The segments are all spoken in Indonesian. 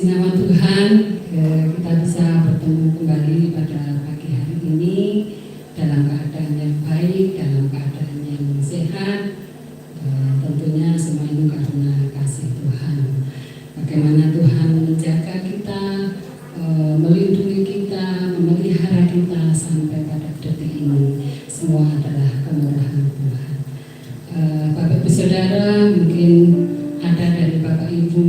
Puji nama Tuhan, kita bisa bertemu kembali pada pagi hari ini dalam keadaan yang baik, dalam keadaan yang sehat. Tentunya semua itu karena kasih Tuhan. Bagaimana Tuhan menjaga kita, melindungi kita, memelihara kita sampai pada detik ini. Semua adalah kemurahan Tuhan. Bapak Ibu Saudara, mungkin ada dari Bapak Ibu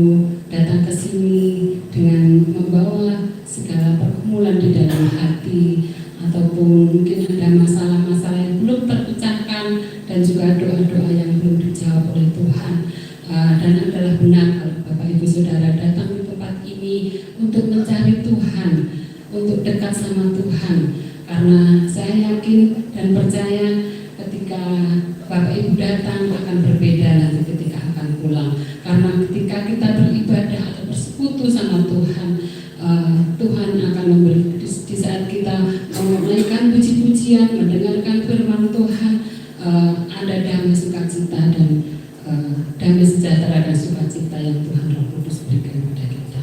datang ke sini dengan membawa segala pergumulan di dalam hati, ataupun mungkin ada masalah-masalah yang belum terpecahkan dan juga doa-doa yang belum dijawab oleh Tuhan. Dan adalah benar kalau Bapak Ibu Saudara datang ke tempat ini untuk mencari Tuhan, untuk dekat sama Tuhan. Karena saya yakin dan percaya ketika Bapak Ibu datang akan berbeda nanti ketika akan pulang. Karena ketika kita beribadah atau bersekutu sama Tuhan, Tuhan akan memberi di saat kita menaikkan puji-pujian, mendengarkan firman Tuhan, ada damai sukacita dan damai sejahtera dan sukacita yang Tuhan Roh Kudus berikan kepada kita.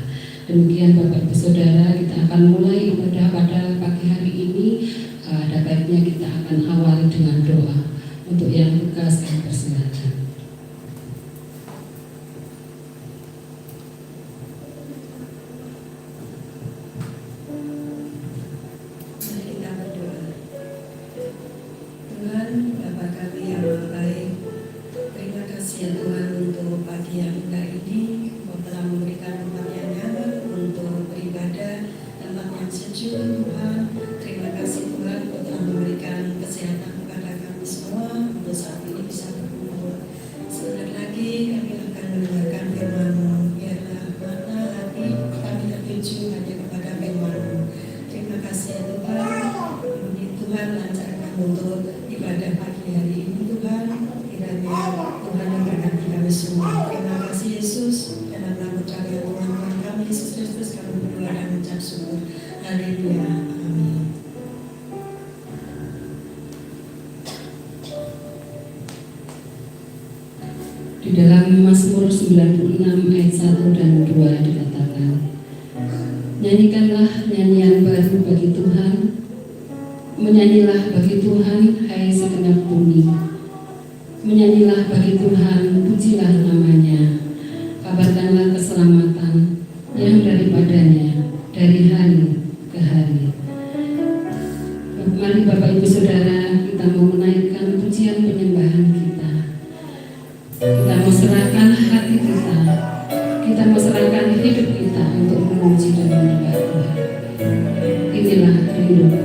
Demikian Bapak Ibu Saudara, kita akan mulai ibadah pada pagi hari ini. Ada baiknya kita akan awali dengan doa. Untuk yang tugas kami persilakan. Mari kita berdoa. Tuhan, Bapa kami yang maha baik, terima kasih ya Tuhan untuk pagi yang indah ini. Kau telah memberikan tempat yang nyaman untuk beribadah, tempat yang sejuk Tuhan. Terima kasih Tuhan, Kau telah memberikan kesehatan kepada kami semua untuk saat ini bisa berkumpul. Sebentar lagi kami akan mendengarkan firman-Mu. Biarlah mata hati kami tertuju hanya kepada firman-Mu. Terima kasih ya Tuhan. Ini Tuhan lancarkan untuk ibadah pagi hari ini Tuhan. Kiranya Tuhan memberkati kami semua. Terima kasih Yesus. Dalam nama putra yang Tuhan kami Yesus Kristus kami berdoa dan mengucap syukur. Haleluya. Amin. Di dalam Mazmur 96 ayat 1 dan 2 dikatakan, nyanyikanlah nyanyian baru bagi Tuhan, menyanyilah bagi Tuhan hai segenap bumi, menyanyilah bagi Tuhan, pujilah namanya, kabarkanlah keselamatan yang daripadanya dari hari ke hari. Mari Bapak Ibu Saudara, kita mau menaikkan pujian penyembahan kita. Kita mau serahkan hati kita mau serahkan hidup kita untuk memuji dan menyembah Tuhan. Inilah rinduku.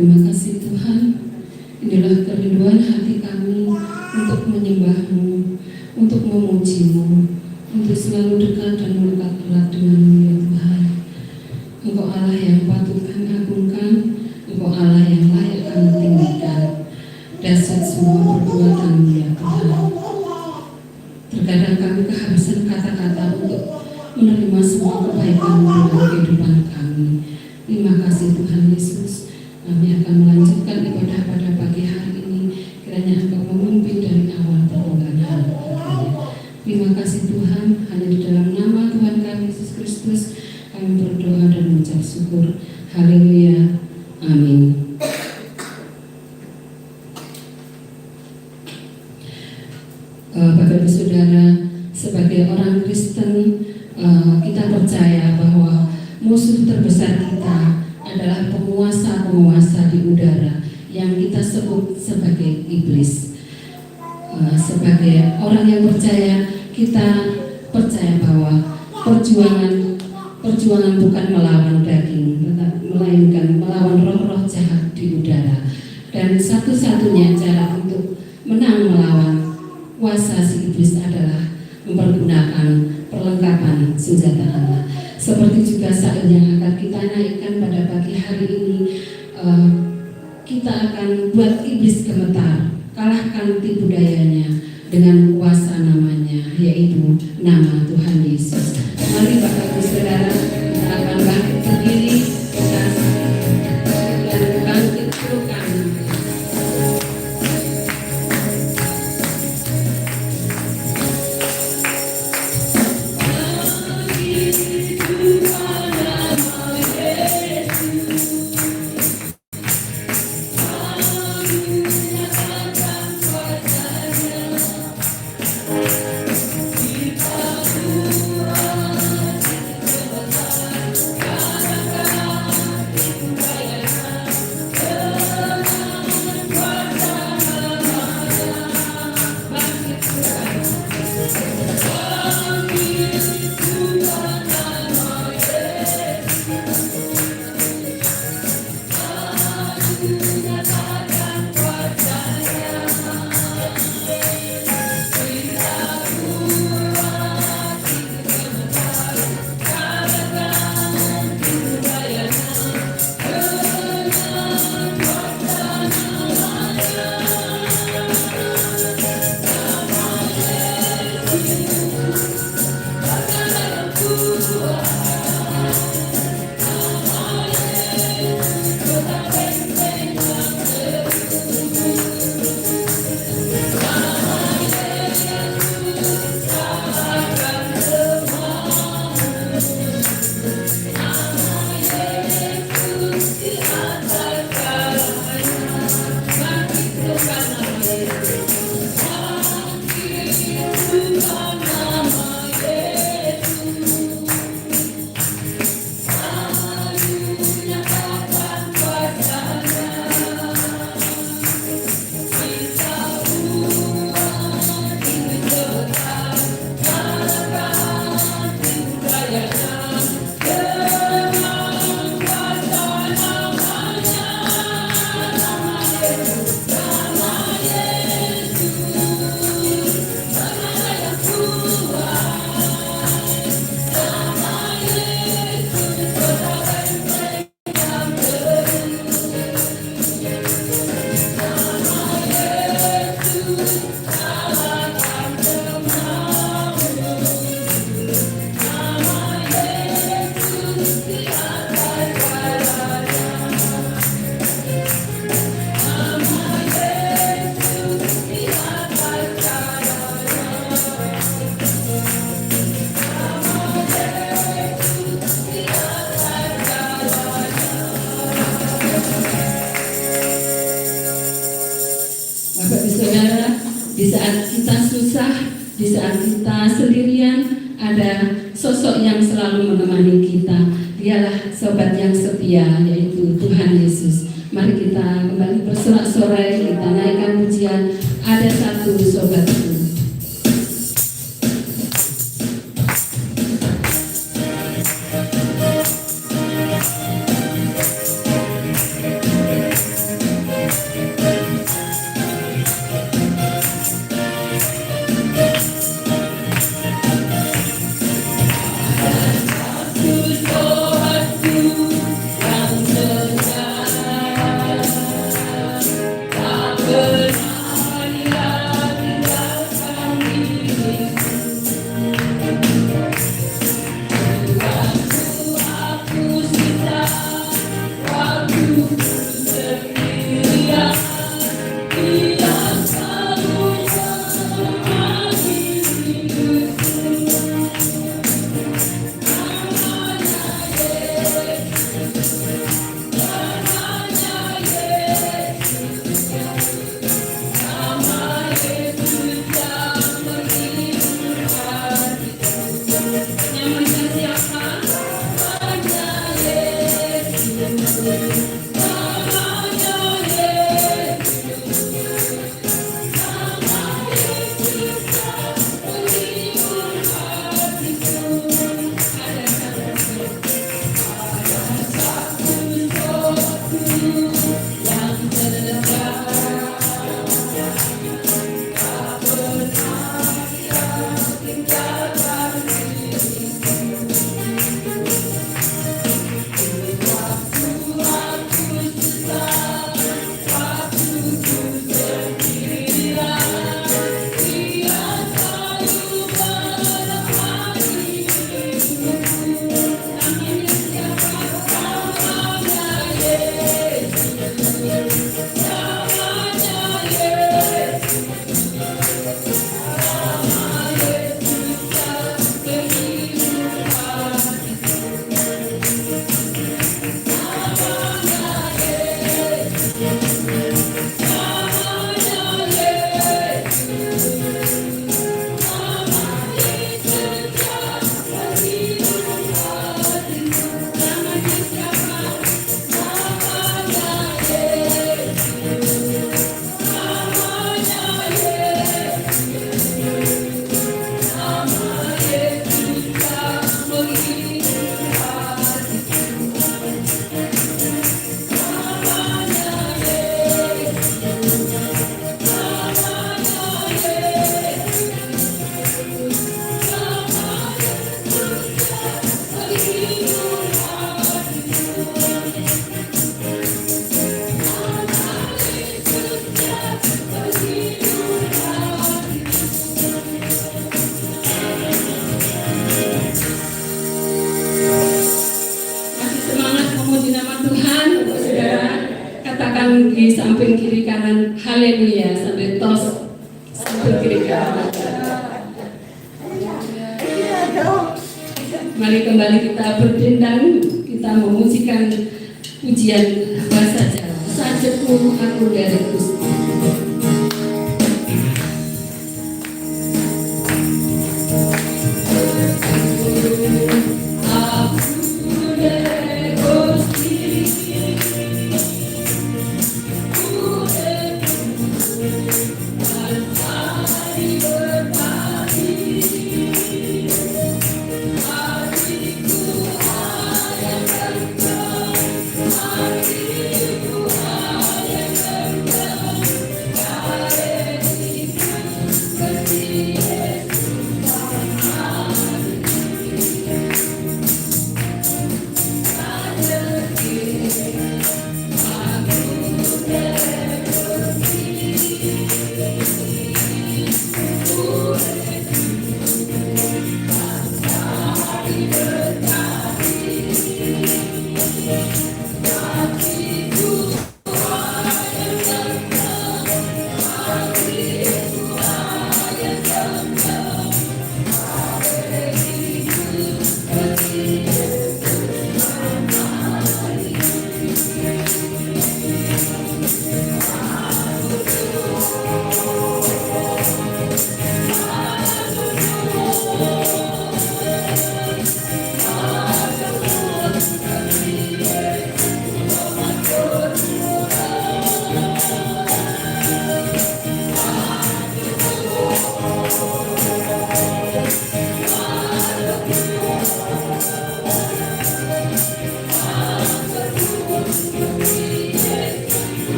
Terima kasih Tuhan, inilah kerinduan hati kami untuk menyembah-Mu, untuk memuji-Mu, untuk selalu dekat dan melekat erat dengan-Mu ya Tuhan. Engkau Allah yang patut kami agungkan, Engkau Allah yang layak kami tinggikan. Dasar semua perbuatan ya Tuhan. Terkadang kami kehabisan kata-kata untuk menerima semua kebaikan-Mu dalam kehidupan kami. Terima kasih Tuhan Yesus. Kami akan melanjutkan ibadah pada pagi hari ini. Kiranya Engkau memimpin dari awal permulaan hari ini. Terima kasih Tuhan. Hanya di dalam nama Tuhan kami Yesus Kristus kami berdoa dan mengucap syukur. Haleluya. Amin. Bapak Ibu Saudara, sebagai orang Kristen kita percaya bahwa musuh terbesar kita adalah penguasa-penguasa di udara yang kita sebut sebagai iblis. Sebagai orang yang percaya, kita percaya bahwa perjuangan bukan melawan daging, melainkan melawan roh-roh jahat di udara. Dan satu-satunya cara untuk menang melawan kuasa si iblis adalah mempergunakan perlengkapan senjata Allah. Seperti juga saat yang akan kita naikkan pada pagi hari ini, kita akan buat iblis gemetar, kalahkan tipu dayanya dengan kuasa namanya, yaitu nama Tuhan Yesus. Mari Bapak Ibu Saudara, kita akan bangkit berdiri dan bangkit pelukan. saat kita sendirian, ada sosok yang selalu menemani kita. Dialah sobat yang setia, yaitu Tuhan Yesus. Mari kita kembali bersorak-sorai, kita naikkan pujian. Ada satu sobatku. Di samping kiri kanan, haleluya, sampai tos samping kiri kanan. Mari kembali kita berdendang, kita memujikan pujian bahasa Jawa. Sajeku aku dari Gusti.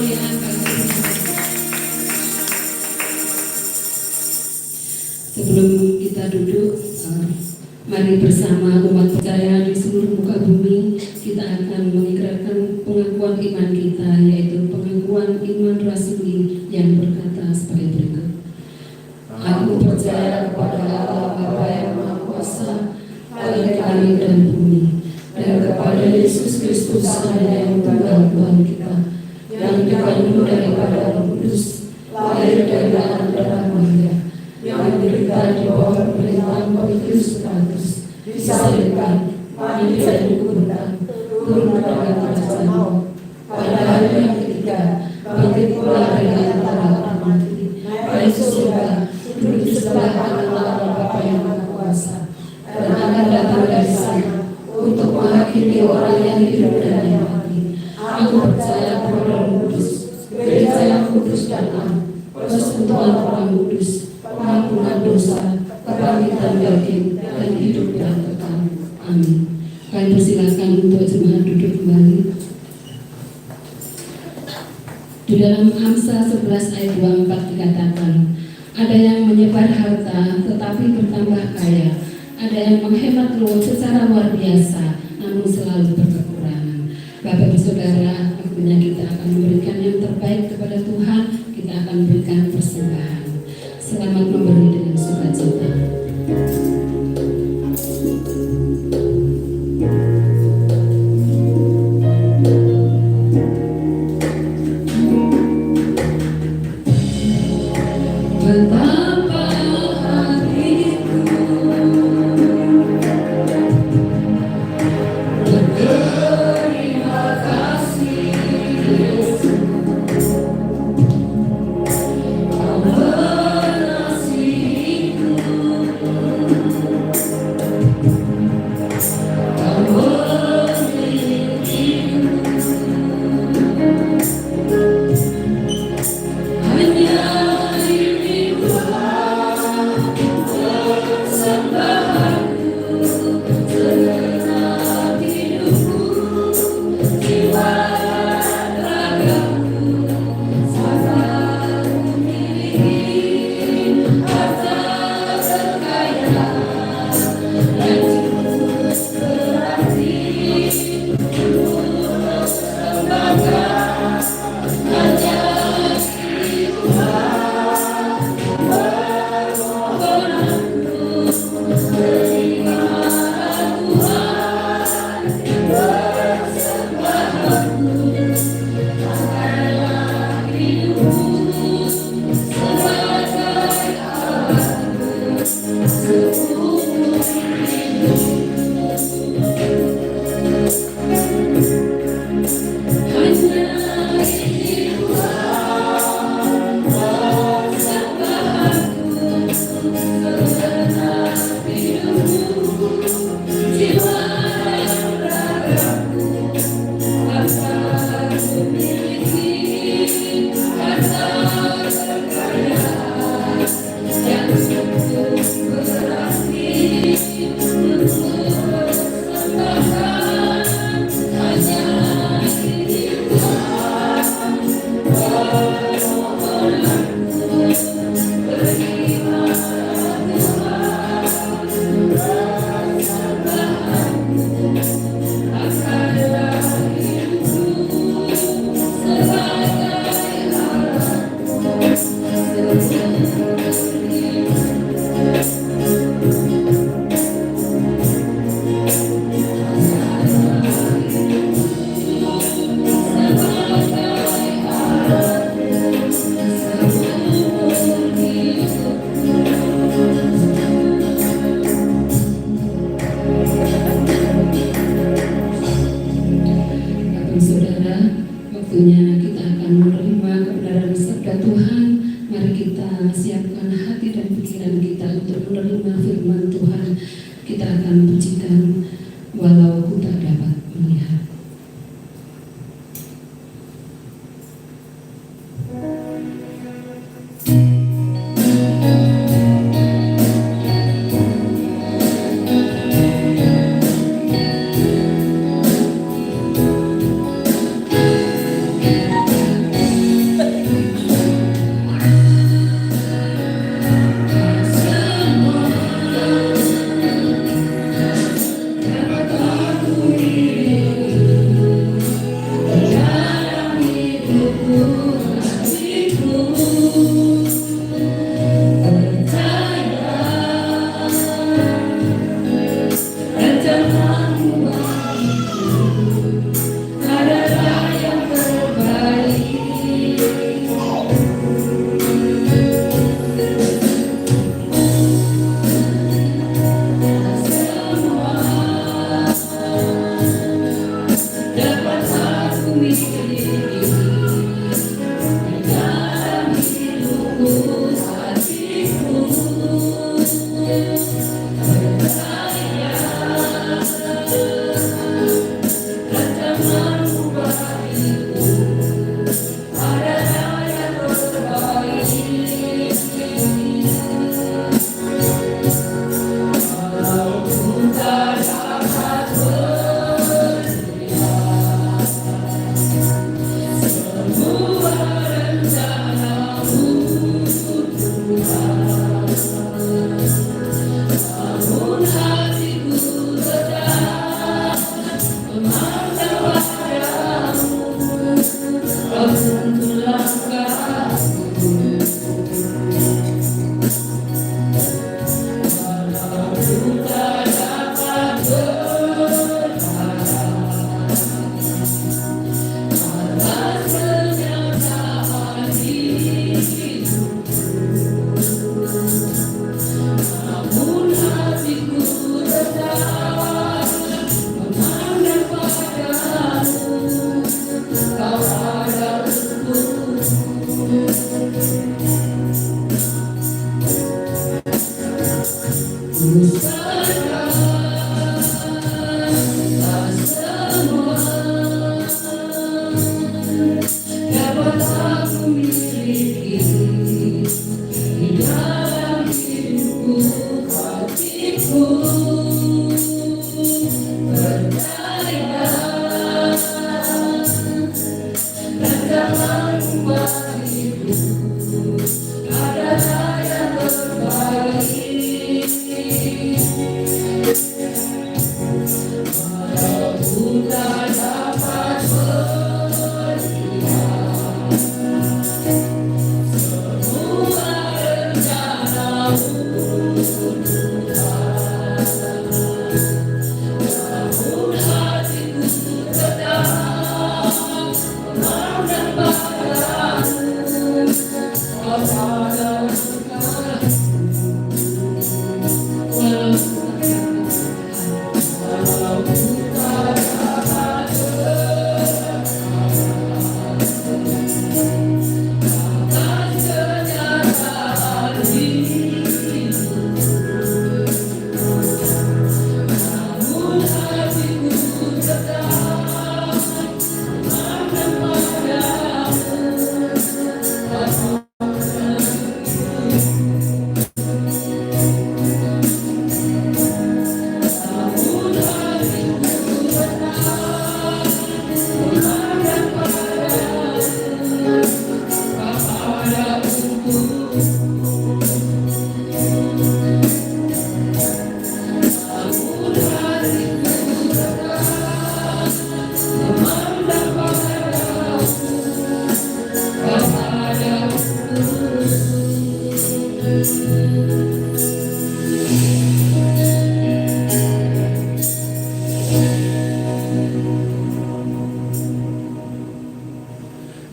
kemuliaan bagi Tuhan. Sebelum kita duduk, mari bersama umat percaya di seluruh muka bumi kita akan mengikrarkan pengakuan iman kita, yaitu pengakuan iman rasuli yang berkata sebagai berikut. Aku percaya kepada Allah Bapa yang Maha Kuasa, Bapa langit dan bumi, dan kepada Yesus Kristus yang Tuhan Tuhan kita, yang dikandung daripada Roh Kudus, lahir dari anak darah Maria, yang menderita di bawah pemerintahan Pontius Pilatus, disalibkan, mati dan dikuburkan, turun ke dalam kerajaan maut. Pada hari yang ketiga, bangkit pula dari antara orang mati, naik ke surga, duduk di sebelah kanan Allah Bapa yang Maha Kuasa, dan akan datang dari sana untuk menghakimi orang yang hidup dan yang mati. Aku percaya kepada Roh Kudus, gereja yang kudus dan am, persekutuan orang kudus, pengampunan dosa, kebangkitan bangkit, dan hidup yang kekal. Amin. Kami persilakan untuk jemaat duduk kembali. Di dalam Amsal 11 ayat 24 dikatakan, ada yang menyebar harta tetapi bertambah kaya, ada yang menghemat secara luar biasa namun selalu berkekurangan. Bapak dan Saudara, waktunya kita akan memberikan yang terbaik kepada Tuhan, kita akan memberikan persembahan. Selamat memberi dengan sukacita. Betapa hatiku berterima kasih Yesus, Kau mengasihiku, Kau memilikiku. Hanya waktunya kita akan menerima kebenaran sabda Tuhan. Mari kita siapkan hati dan pikiran kita untuk menerima firman Tuhan. Kita akan pujikan walau ku tak dapat melihat.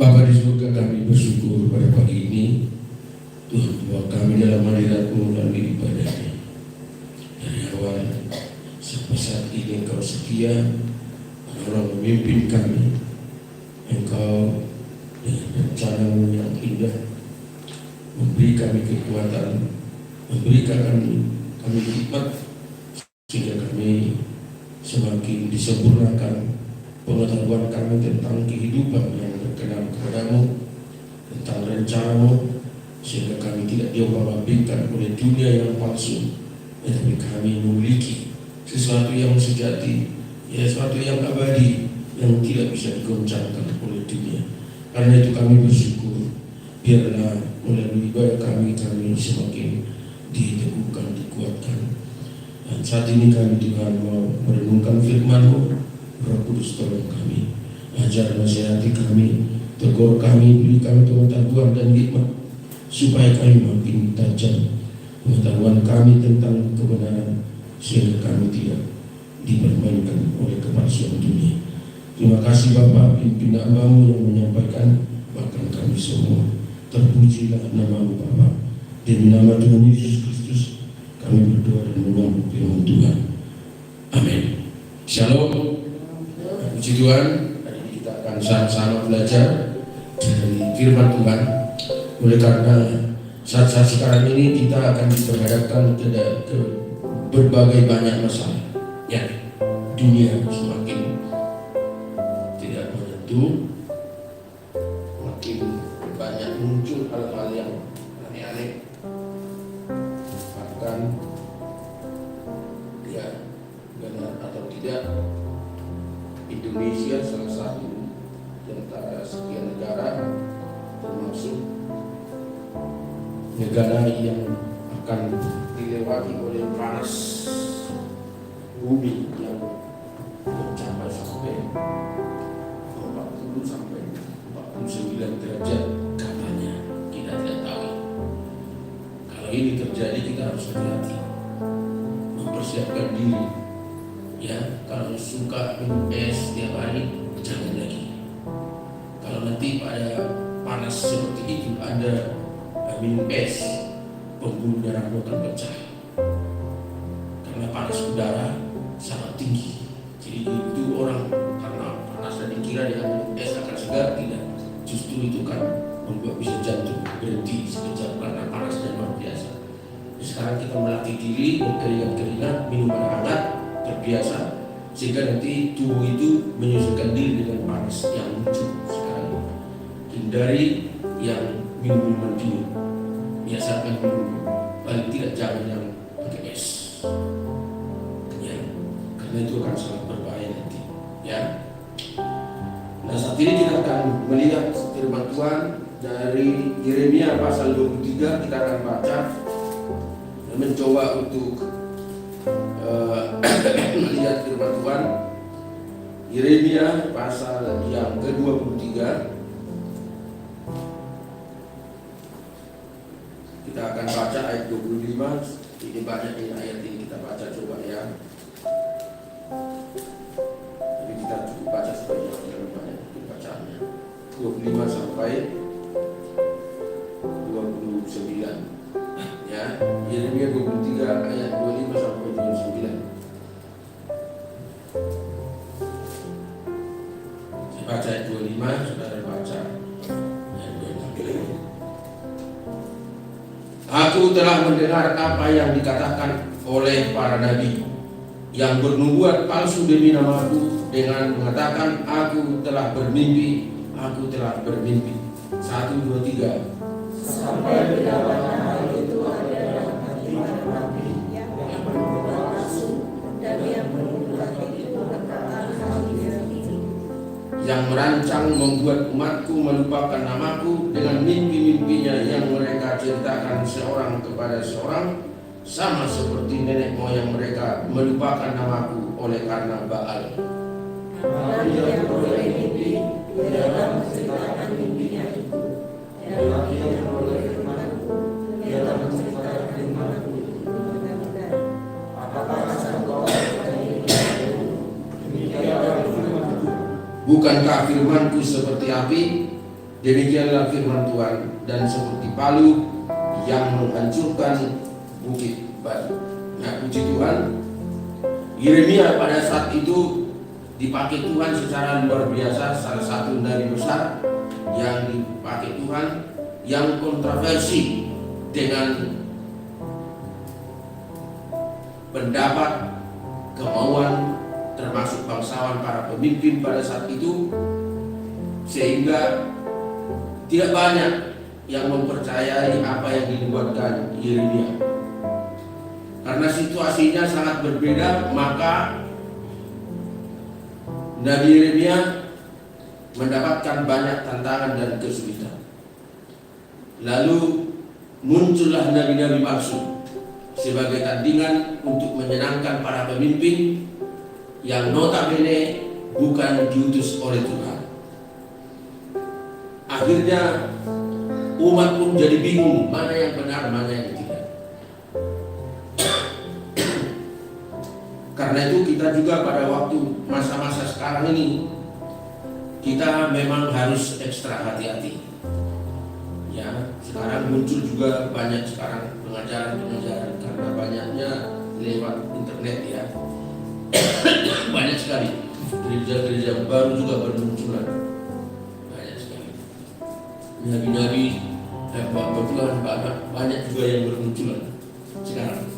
Bapa di surga, kami bersyukur pada pagi ini Tuhan bahwa kami dalam hadirat-Mu melalui ibadah-Nya. Dari awal sampai saat ini Engkau setia menolong memimpin kami. Engkau dengan rencana-Mu yang indah memberi kami kekuatan, memberi kami hikmat sehingga kami semakin disempurnakan pengetahuan kami tentang kehidupan yang berkenan kepadamu, tentang rencana-Mu, sehingga kami tidak diobah-abingkan oleh dunia yang palsu, tetapi kami memiliki sesuatu yang sejati, sesuatu yang abadi, yang tidak bisa digoncangkan oleh dunia. Karena itu kami bersyukur, biarlah melalui ibadah kami semakin diteguhkan, dikuatkan. Dan saat ini kami Tuhan mau merenungkan firman-Mu. Roh Kudus tolong kami, ajar nasihati kami, tegur kami, beri kami pengetahuan dan hikmat, supaya kami makin tajam pengetahuan kami tentang kebenaran, sehingga kami tidak dipermainkan oleh kepalsuan dunia. Terima kasih Bapa, pimpin hamba-Mu yang menyampaikan, bahkan kami semua. Terpujilah nama-Mu Bapa. Demi nama Tuhan Yesus Kristus kami berdoa dan menyambut firman Tuhan. Amin. Shalom. Puji Tuhan, hari ini kita akan sama-sama belajar dari firman Tuhan. Oleh karena saat-saat sekarang ini kita akan diperhadapkan ke berbagai banyak masalah. Ya, dunia semakin tidak menentu, makin banyak muncul hal-hal yang aneh-aneh. Bahkan ya, benar atau tidak, Indonesia salah satu di antara sekian negara, termasuk negara yang akan dilewati oleh panas bumi yang mencapai sampai 40 sampai 49 derajat katanya. Kita tidak tahu. Kalau ini terjadi kita harus hati-hati, mempersiapkan diri. Ya, kalau suka minum es setiap hari, jangan lagi. Kalau nanti pada panas seperti itu Anda minum es, pembuluh darahmu akan pecah. Karena panas udara sangat tinggi. Jadi itu orang karena panas dan dikira dia minum es akan segar, tidak. Justru itu kan membuat bisa jantung berhenti sekejap karena panas dan luar biasa. Sekarang kita melatih diri, berkeringat-keringat, minum air hangat, terbiasa, sehingga nanti tubuh itu menyesuaikan diri dengan panas yang muncul sekarang. Hindari yang minum-minuman dingin, biasakan minum, paling tidak jangan yang pakai es, ya, karena itu akan sangat berbahaya nanti. Ya, nah saat kini kita akan melihat firman Tuhan dari Yeremia pasal 23. Kita akan baca dan mencoba untuk melihat firman Tuhan. Yeremia pasal yang ke-23. Kita akan baca ayat 25. Ini banyak ayat ini kita baca, coba ya. Jadi kita cukup baca supaya jangan banyak bacaannya. 25 sampai 29. Ya, Yeremia 23 ayat 25 sampai 29. Saya baca ayat 25, saudara baca ayat 29. Aku telah mendengar apa yang dikatakan oleh para nabi yang bernubuat palsu demi namaku dengan mengatakan aku telah bermimpi, aku telah bermimpi. 1, 2, 3. Sampai bila mana hal itu ada dalam hati para nabi yang bernubuat palsu dan yang bernubuat itu perkataan hal itu, yang merancang membuat umatku melupakan namaku dengan mimpi-mimpinya yang mereka ceritakan seorang kepada seorang, sama seperti nenek moyang mereka melupakan namaku oleh karena Baal. nabi yang boleh mimpi dalam menceritakan mimpinya itu, dan nabi yang boleh firmanku dalam menceritakan firmanku itu benar-benar. Apakah sanggup dari demikianlah firmanku. Bukankah firmanku seperti api? Demikianlah firman Tuhan, dan seperti palu yang menghancurkan bukit batu. Nah, puji Tuhan, Yeremia pada saat itu dipakai Tuhan secara luar biasa. Salah satu nabi besar yang dipakai Tuhan, yang kontroversi dengan pendapat, kemauan, termasuk bangsawan para pemimpin pada saat itu, sehingga tidak banyak yang mempercayai apa yang dinubuatkan Yeremia. Karena situasinya sangat berbeda, maka Nabi Yeremia mendapatkan banyak tantangan dan kesulitan. Lalu muncullah nabi-nabi palsu sebagai tandingan untuk menyenangkan para pemimpin yang notabene bukan diutus oleh Tuhan. Akhirnya umat pun jadi bingung mana yang benar, mana yang tidak. Karena itu kita juga pada waktu masa-masa sekarang ini, kita memang harus ekstra hati-hati. Ya, sekarang muncul juga banyak sekarang pengajaran-pengajaran karena banyaknya lewat internet ya. Banyak sekali gereja-gereja baru juga bermunculan, banyak sekali nabi-nabi Tuhan, banyak juga yang bermunculan sekarang.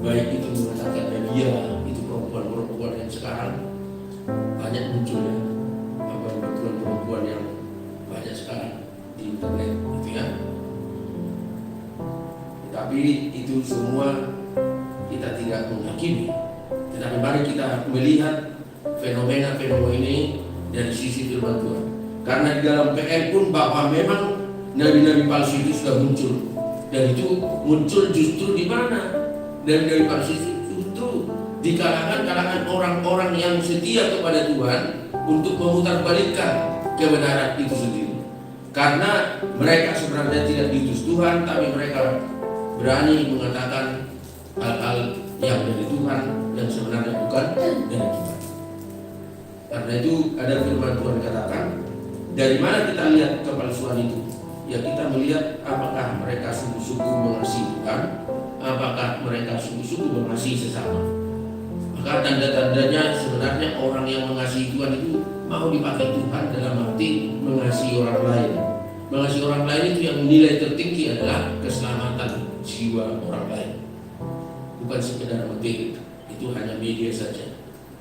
Baik itu mengatakan dia itu perempuan-perempuan yang sekarang banyak muncul ya, perempuan yang banyak sekarang di internet gitu ya. Tapi itu semua kita tidak menghakimi. Tetapi mari kita melihat fenomena-fenomena ini dari sisi firman Tuhan. Karena di dalam PN pun bahwa memang nabi-nabi palsu itu sudah muncul. Dan itu muncul justru di mana? Nabi-nabi palsu itu justru di kalangan orang-orang yang setia kepada Tuhan untuk memutarbalikkan kebenaran itu sendiri. Karena mereka sebenarnya tidak diutus Tuhan, tapi mereka berani mengatakan hal-hal yang dari Tuhan yang sebenarnya bukan dari Tuhan. Karena itu ada firman Tuhan katakan, dari mana kita lihat kepalsuan itu? Ya kita melihat apakah mereka sungguh-sungguh mengasihi Tuhan, apakah mereka sungguh-sungguh mengasihi sesama. Maka tanda-tandanya sebenarnya orang yang mengasihi Tuhan itu mau dipakai Tuhan dalam arti mengasihi orang lain. Mengasihi orang lain itu yang nilai tertinggi adalah keselamatan jiwa orang lain. Bukan sekedar materi, itu hanya media saja.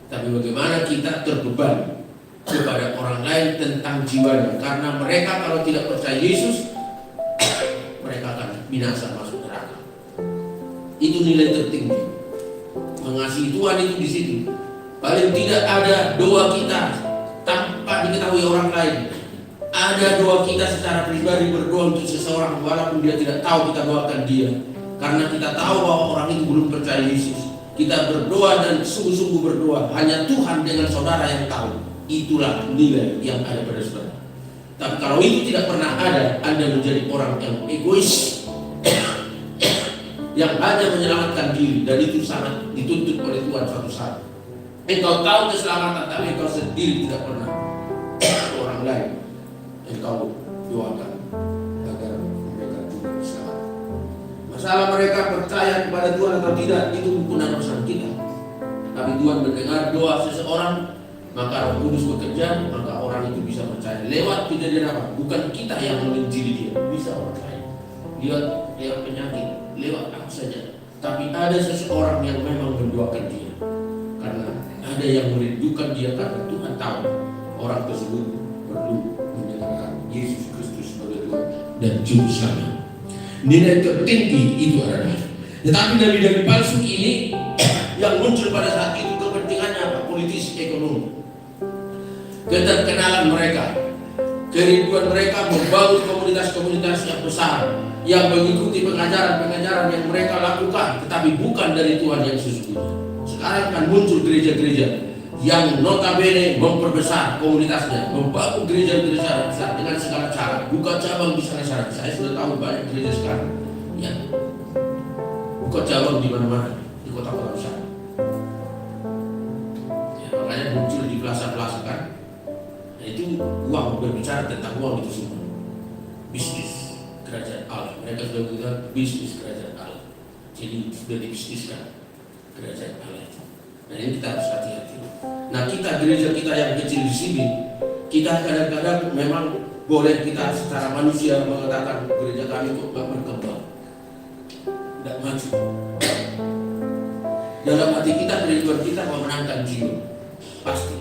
Tapi bagaimana kita terbeban kepada orang lain tentang jiwanya. Karena mereka kalau tidak percaya Yesus, mereka akan binasa masuk neraka. Itu nilai tertinggi. Mengasihi Tuhan itu di situ. Paling tidak ada doa kita tanpa akan diketahui orang lain. Ada doa kita secara pribadi berdoa untuk seseorang walaupun dia tidak tahu kita doakan dia. Karena kita tahu bahwa orang itu belum percaya Yesus. Kita berdoa dan sungguh-sungguh berdoa. Hanya Tuhan dengan saudara yang tahu. Itulah nilai yang ada pada saudara. Tapi kalau itu tidak pernah ada, Anda menjadi orang yang egois, yang hanya menyelamatkan diri, dan itu sangat dituntut oleh Tuhan suatu saat. Engkau tahu keselamatan, tapi engkau sendiri tidak pernah orang lain engkau doakan agar mereka juga diselamatkan. Masalah mereka percaya kepada Tuhan atau tidak, itu bukan urusan kita. Tapi Tuhan mendengar doa seseorang, maka Roh Kudus bekerja, maka orang itu bisa percaya. Lewat kejadian apa? Bukan kita yang menginjili dia, bisa orang lain. Lewat penyakit, lewat apa saja. Tapi ada seseorang yang memang mendoakan dia. Karena ada yang merindukan dia, karena Tuhan tahu orang tersebut perlu menyerahkan Yesus Kristus sebagai Tuhan dan Juru Selamat. Nilai tertinggi itu adalah, tetapi nabi-nabi palsu ini yang muncul pada saat itu kepentingannya apa? Politis, ekonomi. Keterkenalan mereka, kerinduan mereka membangun komunitas-komunitas yang besar, yang mengikuti pengajaran-pengajaran yang mereka lakukan, tetapi bukan dari Tuhan yang sesungguhnya. Sekarang kan muncul gereja-gereja yang notabene memperbesar komunitasnya, membangun gereja-gereja besar dengan segala cara, buka cabang di sana-sana. Saya sudah tahu banyak gereja sekarang yang buka cabang di mana-mana di kota-kota besar. Ya, makanya muncul di plaza-plaza kan. Nah, itu uang, berbicara tentang uang itu semua. Bisnis kerajaan Allah. Mereka sudah bilang bisnis kerajaan Allah. Jadi sudah dibisniskan kerajaan Allah itu. Nah, ini kita harus hati-hati. Nah, kita gereja kita yang kecil di sini, kita kadang-kadang memang boleh kita secara manusia mengatakan gereja kami kok gak berkembang, tidak maju. Dalam hati kita, kerinduan kita memenangkan jiwa, pasti.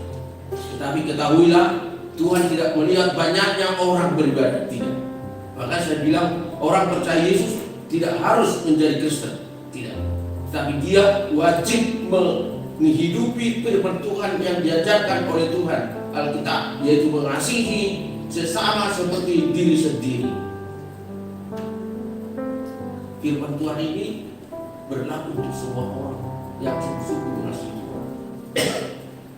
Tetapi ketahuilah, Tuhan tidak melihat banyaknya orang beribadah, tidak. Maka saya bilang orang percaya Yesus tidak harus menjadi Kristen, tidak. Tapi dia wajib menghidupi firman Tuhan yang diajarkan oleh Tuhan Alkitab, yaitu mengasihi sesama seperti diri sendiri. Firman Tuhan ini berlaku untuk semua orang yang sungguh-sungguh mengasihi Tuhan.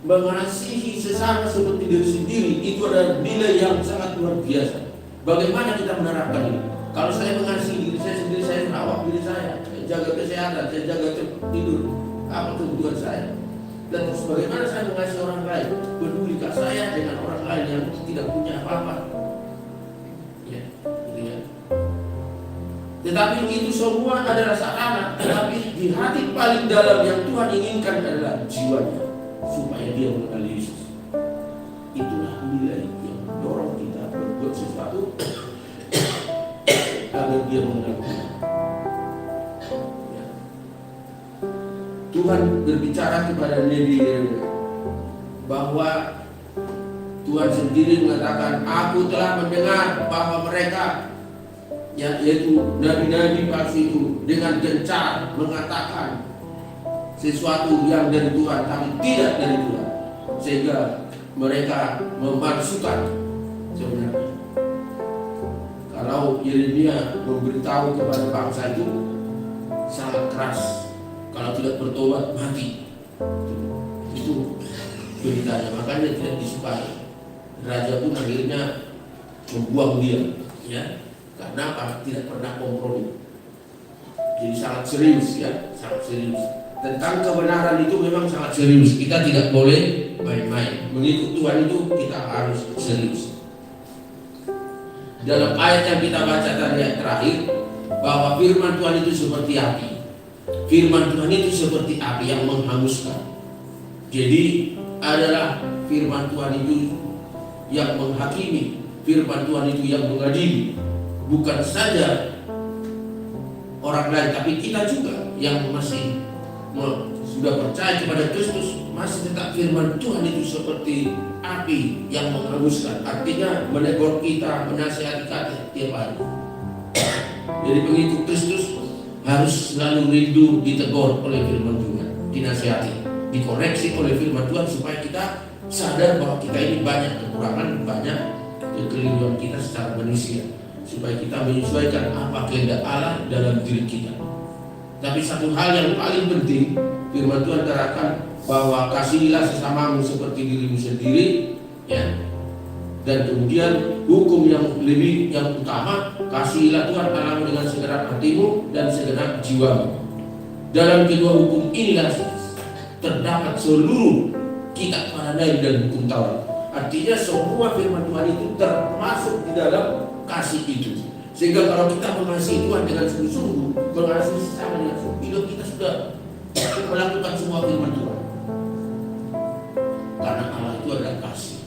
Mengasihi sesama seperti diri sendiri itu adalah nilai yang sangat luar biasa. Bagaimana kita menerapkan ini? Kalau saya mengasihi diri saya sendiri, saya merawat diri saya jaga kesehatan, saya jaga tidur, apa kebutuhan saya. Dan terus bagaimana saya mengasihi orang lain? Pedulikah saya dengan orang lain yang tidak punya apa-apa? Ya, gitu ya. Tetapi itu semua adalah sarana. Tetapi di hati paling dalam yang Tuhan inginkan adalah jiwanya, supaya dia mengenal Yesus. Itulah nilai yang mendorong kita berbuat sesuatu agar dia mengenal Tuhan. Tuhan berbicara kepada Nabi bahwa Tuhan sendiri mengatakan, aku telah mendengar bahwa mereka, yaitu nabi-nabi palsu itu, dengan gencar mengatakan sesuatu yang dari Tuhan tapi tidak dari Tuhan, sehingga mereka memalsukan sebenarnya. Kalau Yeremia memberitahu kepada bangsa itu sangat keras, kalau tidak bertobat mati. Itu beritanya, makanya tidak disukai. Raja pun akhirnya membuang dia, ya, karena apa? Tidak pernah kompromi. Jadi sangat serius, ya, sangat serius. Tentang kebenaran itu memang sangat serius. Kita tidak boleh main-main. Mengikut Tuhan itu kita harus serius. Dalam ayat yang kita baca tadi yang terakhir, bahwa firman Tuhan itu seperti api. Firman Tuhan itu seperti api yang menghanguskan. Jadi adalah firman Tuhan itu yang menghakimi, firman Tuhan itu yang mengadili. Bukan saja orang lain, tapi kita juga yang masih sudah percaya kepada Kristus, masih tetap firman Tuhan itu seperti api yang menghanguskan. Artinya menegur kita, menasihati kita tiap hari. Jadi pengikut Kristus harus selalu rindu ditegur oleh firman Tuhan, dinasihati, dikoreksi oleh firman Tuhan supaya kita sadar bahwa kita ini banyak kekurangan, banyak kekeliruan kita secara manusia, supaya kita menyesuaikan apa kehendak Allah dalam diri kita. Tapi satu hal yang paling penting, firman Tuhan katakan bahwa kasihilah sesamamu seperti dirimu sendiri, ya. Dan kemudian hukum yang utama, kasihilah Tuhan Allahmu dengan segenap hatimu dan segenap jiwamu. Dalam kedua hukum inilah terdapat seluruh kitab Nabi dan hukum Taurat. Artinya semua firman Tuhan itu termasuk di dalam kasih itu. Sehingga kalau kita mengasihi Tuhan dengan sungguh-sungguh, mengasihi sesama dengan sungguh, hidup kita sudah melakukan semua firman Tuhan. Karena Allah itu adalah kasih.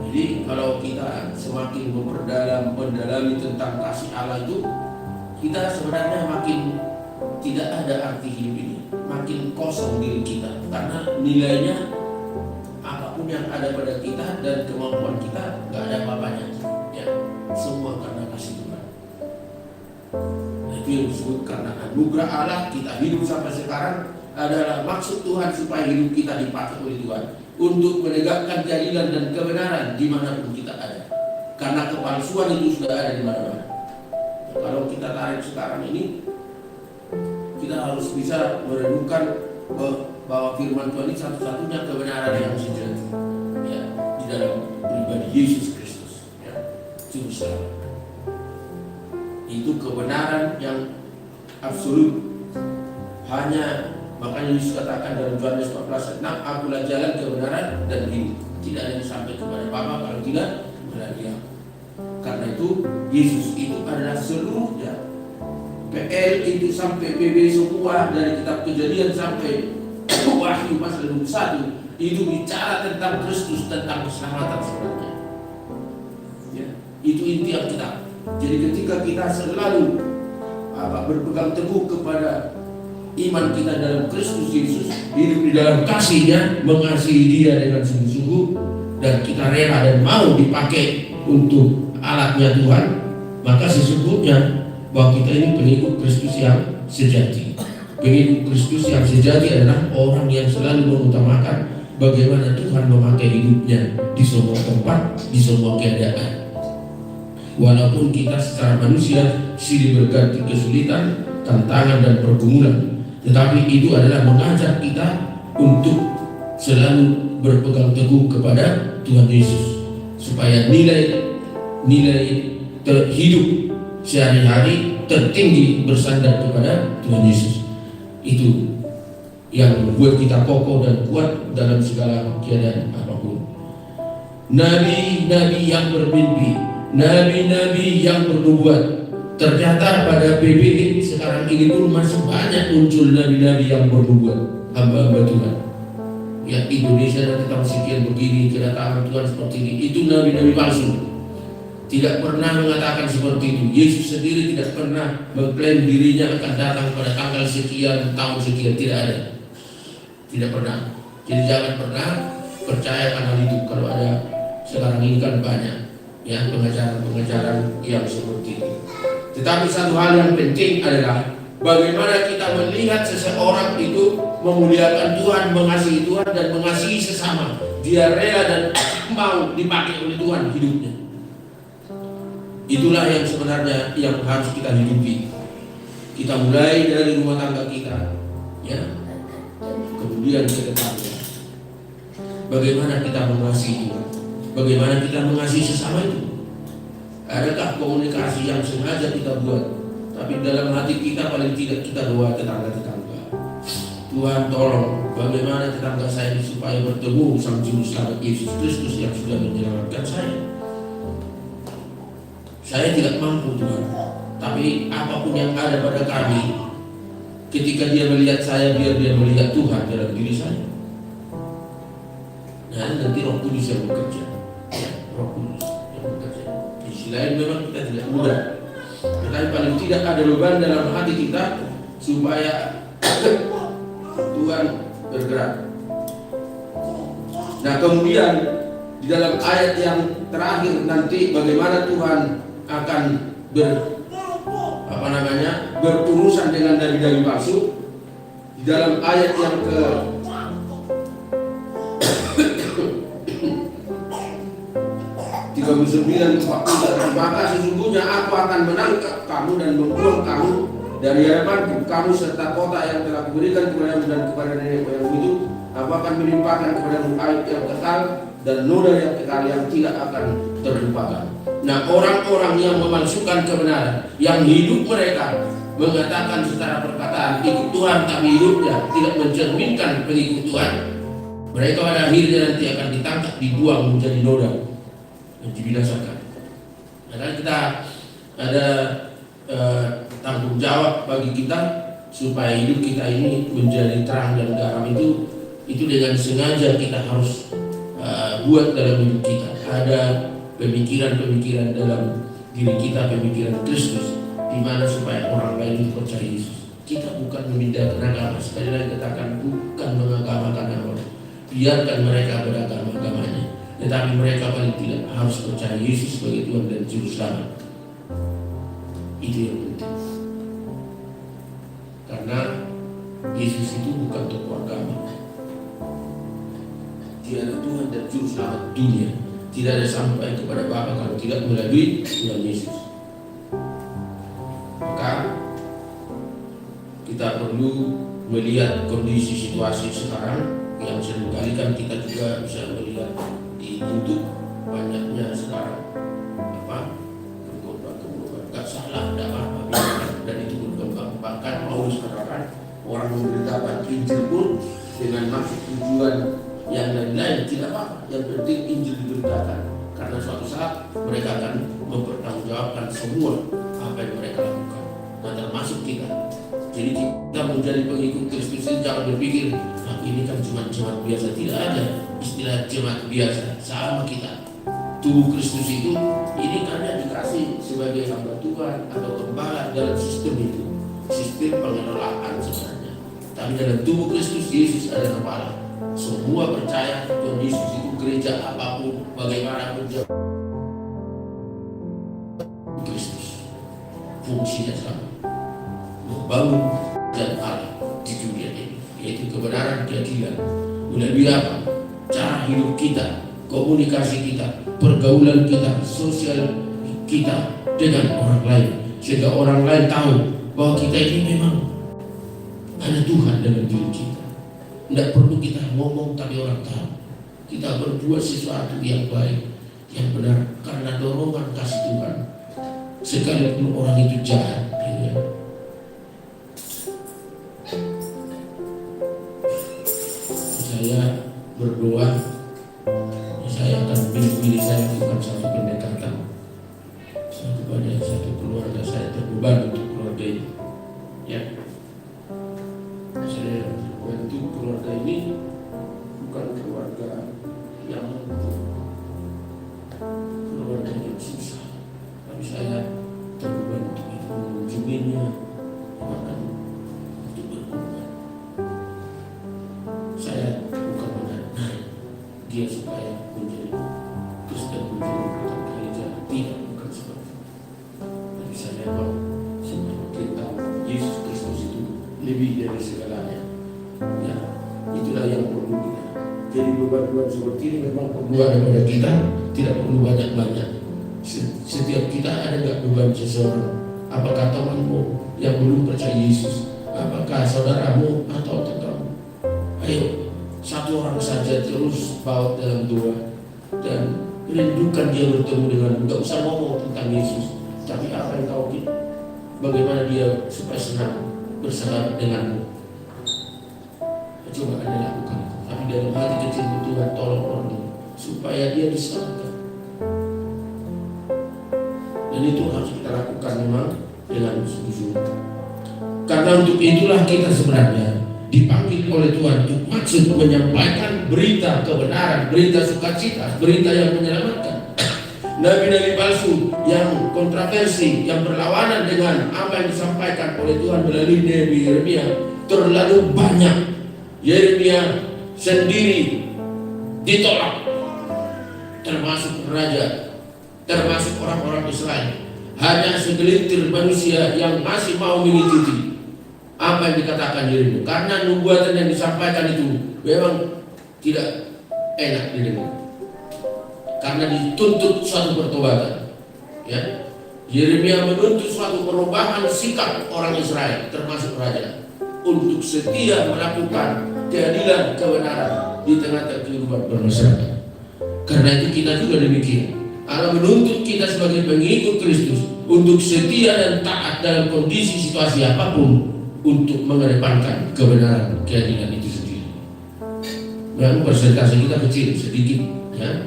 Jadi kalau kita semakin mendalami tentang kasih Allah itu, kita sebenarnya makin tidak ada arti hidup ini, makin kosong diri kita, karena nilainya apapun yang ada pada kita dan kemampuan kita nggak ada apa-apanya, ya, semua karena kasih Tuhan. Nah, itu yang disebut karena anugerah Allah kita hidup sampai sekarang adalah maksud Tuhan supaya hidup kita dipakai oleh Tuhan untuk menegakkan keadilan dan kebenaran dimanapun kita ada, karena kepalsuan itu sudah ada di mana-mana. Kalau kita tarik sekarang ini, kita harus bisa merenungkan bahwa firman Tuhan ini satu-satunya kebenaran yang sejati, ya, di dalam pribadi Yesus Kristus, ya, Juru Selamat. Itu kebenaran yang absolut. Hanya makanya Yesus katakan dalam Yohanes 14:6, akulah jalan kebenaran dan hidup. Tidak ada yang sampai kepada Bapa kalau tidak melalui Dia. Karena itu Yesus itu adalah seluruhnya. PL itu sampai PB semua, dari kitab Kejadian sampai Wahyu pasal 21 itu bicara tentang Kristus, tentang keselamatan sebenarnya. Ya, itu inti yang kita. Jadi ketika kita selalu berpegang teguh kepada iman kita dalam Kristus Yesus, hidup di dalam kasih-Nya, mengasihi Dia dengan sungguh-sungguh, dan kita rela dan mau dipakai untuk alatnya Tuhan, maka sesungguhnya bahwa kita ini pengikut Kristus yang sejati. Pengikut Kristus yang sejati adalah orang yang selalu mengutamakan bagaimana Tuhan memakai hidupnya di semua tempat, di semua keadaan. Walaupun kita secara manusia silih berganti kesulitan, tantangan dan pergumulan, tetapi itu adalah mengajak kita untuk selalu berpegang teguh kepada Tuhan Yesus, supaya nilai hidup sehari-hari tertinggi bersandar kepada Tuhan Yesus. Itu yang membuat kita kokoh dan kuat dalam segala keadaan apapun. Nabi-nabi yang bermimpi, nabi-nabi yang bernubuat, ternyata pada PBI sekarang ini pun masih banyak muncul nabi-nabi yang bernubuat, hamba-hamba Tuhan. Ya, Indonesia nanti tahun sekian begini, kedatangan Tuhan seperti ini. Itu nabi-nabi palsu. Tidak pernah mengatakan seperti itu. Yesus sendiri tidak pernah mengklaim dirinya akan datang pada tanggal sekian, tahun sekian. Tidak ada. Tidak pernah. Jadi jangan pernah percaya hal itu. Kalau ada sekarang ini kan banyak, ya, pengajaran-pengajaran yang seperti itu. Tetapi satu hal yang penting adalah bagaimana kita melihat seseorang itu memuliakan Tuhan, mengasihi Tuhan, dan mengasihi sesama. Dia rela dan mau dipakai oleh Tuhan hidupnya. Itulah yang sebenarnya yang harus kita hidupi. Kita mulai dari rumah tangga kita, ya, kemudian ke depannya. Bagaimana kita mengasihi Tuhan? Bagaimana kita mengasihi sesama itu? Adakah komunikasi yang sengaja kita buat, tapi dalam hati kita paling tidak kita doa tetangga-tetangga, Tuhan tolong bagaimana tetangga saya ini supaya bertemu Sang Juru Selamat Yesus Kristus yang sudah menyelamatkan saya. Saya tidak mampu Tuhan, tapi apapun yang ada pada kami, ketika dia melihat saya, biar dia melihat Tuhan dalam diri saya. Nah, nanti Roh Kudus yang bekerja, ya, Roh Kudus yang bekerja. Di sisi lain memang kita tidak mudah, tetapi paling tidak ada beban dalam hati kita supaya Tuhan bergerak. Nah, kemudian di dalam ayat yang terakhir nanti bagaimana Tuhan akan berurusan dengan nabi-nabi palsu. Di dalam ayat yang Maka sesungguhnya aku akan menangkap kamu dan membuang kamu dari hadapanku, kamu serta kota yang telah kuberikan kepadamu dan kepada nenek moyangmu itu. Aku akan melimpahkan kepadamu aib yang kekal dan noda yang kekal yang tidak akan terlupakan. Nah, orang-orang yang memalsukan kebenaran, yang hidup mereka mengatakan secara perkataan ikut Tuhan, tapi hidupnya tidak mencerminkan pengikut Tuhan, mereka pada akhirnya nanti akan ditangkap, dibuang menjadi noda dan dibinasakan. Karena kita ada tanggung jawab bagi kita supaya hidup kita ini menjadi terang dan garam. Itu dengan sengaja kita harus buat dalam hidup kita. Ada pemikiran-pemikiran dalam diri kita, pemikiran Kristus, di mana supaya orang lain percaya Yesus. Kita bukan memindahkan agama, sekali lagi katakan, bukan mengagamakan orang. Biarkan mereka beragama-agamanya, tetapi mereka paling tidak harus percaya Yesus sebagai Tuhan dan Juru Selamat. Itu yang penting. Karena Yesus itu bukan tokoh agama. Dia adalah Tuhan dan Juru Selamat dunia. Tidak ada sampai kepada Bapa kalau tidak melalui Tuhan Yesus. Maka kita perlu melihat kondisi situasi sekarang yang seringkali kan kita juga bisa melihat di YouTube banyaknya sekarang berkorban gak salah, tidak apa-apa, dan itu berkembang. Bahkan Paulus katakan orang memberitakan Injil pun dengan maksud tujuan yang lain-lain tidak apa-apa, yang penting Injil diberitakan, karena suatu saat mereka akan mempertanggungjawabkan semua apa yang mereka lakukan, nah termasuk kita. Jadi kita menjadi pengikut Kristus ini jangan berpikir ini kan jemaat biasa. Tidak ada istilah jemaat biasa, sama kita. Tubuh Kristus itu ini karena dikasih sebagai hamba Tuhan atau gembala dalam sistem itu, sistem pengelolaan sebenarnya. Tapi dalam tubuh Kristus, Yesus adalah kepala. Semua percaya Tuhan Yesus itu gereja apapun, bagaimanapun Kristus fungsinya sama, membangun dan Allah di dunia ini, yaitu kebenaran, keadilan. Melalui apa? Cara hidup kita, komunikasi kita, pergaulan kita, sosial kita dengan orang lain, sehingga orang lain tahu bahwa kita ini memang ada Tuhan dalam diri kita. Tidak perlu kita ngomong tapi orang tahu kita berbuat sesuatu yang baik, yang benar karena dorongan kasih Tuhan, sekalipun orang itu jahat. Saya berdoa, saya akan pilih saya bukan satu pendekatan kepada satu keluarga. Saya terbeban untuk keluarga ini, ya. Saya bantu keluarga ini bukan keluarga yang mampu, keluarga yang susah, tapi saya terbeban untuk itu, mengunjunginya, bahkan untuk berkorban. Saya bukan menarik dia supaya menjadi Kristen, menjadi gereja, tidak, bukan seperti itu. Tapi saya mau memberitahu Yesus Kristus itu lebih dari segalanya. Ya, itulah yang perlu kita. Jadi beban-beban seperti ini memang perlu ada pada kita, tidak perlu banyak-banyak. Setiap kita ada nggak beban seseorang? Apakah temanmu yang belum percaya Yesus? Apakah saudaramu atau kamu? Ayo, satu orang saja terus bawa dalam doa dan rindukan dia bertemu denganmu. Nggak usah ngomong tentang Yesus, tapi apa yang kau pikir? Bagaimana dia supaya senang bersahabat denganmu? Coba Anda lakukan itu. Tapi dalam hati kecil Tuhan tolong orang ini supaya dia diselamatkan. Dan itu harus kita lakukan memang dengan sungguh-sungguh. Karena untuk itulah kita sebenarnya dipanggil oleh Tuhan untuk maksud menyampaikan berita kebenaran, berita sukacita, berita yang menyelamatkan. Nabi-nabi palsu yang kontroversi, yang berlawanan dengan apa yang disampaikan oleh Tuhan melalui Nabi Yeremia terlalu banyak. Yeremia sendiri ditolak, termasuk raja, termasuk orang-orang Israel. Hanya segelintir manusia yang masih mau mengikuti apa yang dikatakan Yeremia, karena nubuatan yang disampaikan itu memang tidak enak didengar. Karena dituntut suatu pertobatan. Ya. Yeremia menuntut suatu perubahan sikap orang Israel, termasuk raja, untuk setia melakukan keadilan, kebenaran di tengah-tengah kehidupan bermasyarakat. Karena itu kita juga demikian. Allah menuntut kita sebagai pengikut Kristus untuk setia dan taat dalam kondisi situasi apapun untuk mengedepankan kebenaran, keadilan itu sendiri. Memang persentase kita kecil, sedikit, ya.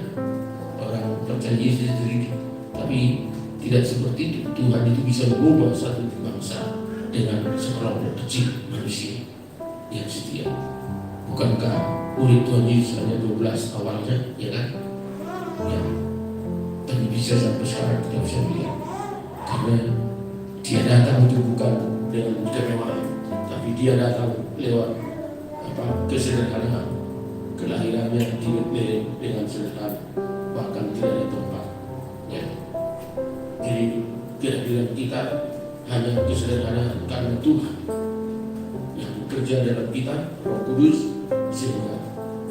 Orang percaya Yesus sedikit, tapi tidak seperti itu. Tuhan itu bisa mengubah satu bangsa dengan sekelompok kecil manusia yang setia. Bukankah murid Tuhan Yesus hanya 12 awalnya, ya kan? Ya. Tapi bisa sampai sekarang kita bisa melihat, karena dia datang itu bukan dengan kemewahan, tapi dia datang lewat kesederhanaan. Kelahirannya di Bethlehem dengan sederhana, bahkan tidak ada tempat. Ya. Jadi kehadiran kita hanya kesederhanaan karena Tuhan yang bekerja dalam kita, Roh Kudus, sehingga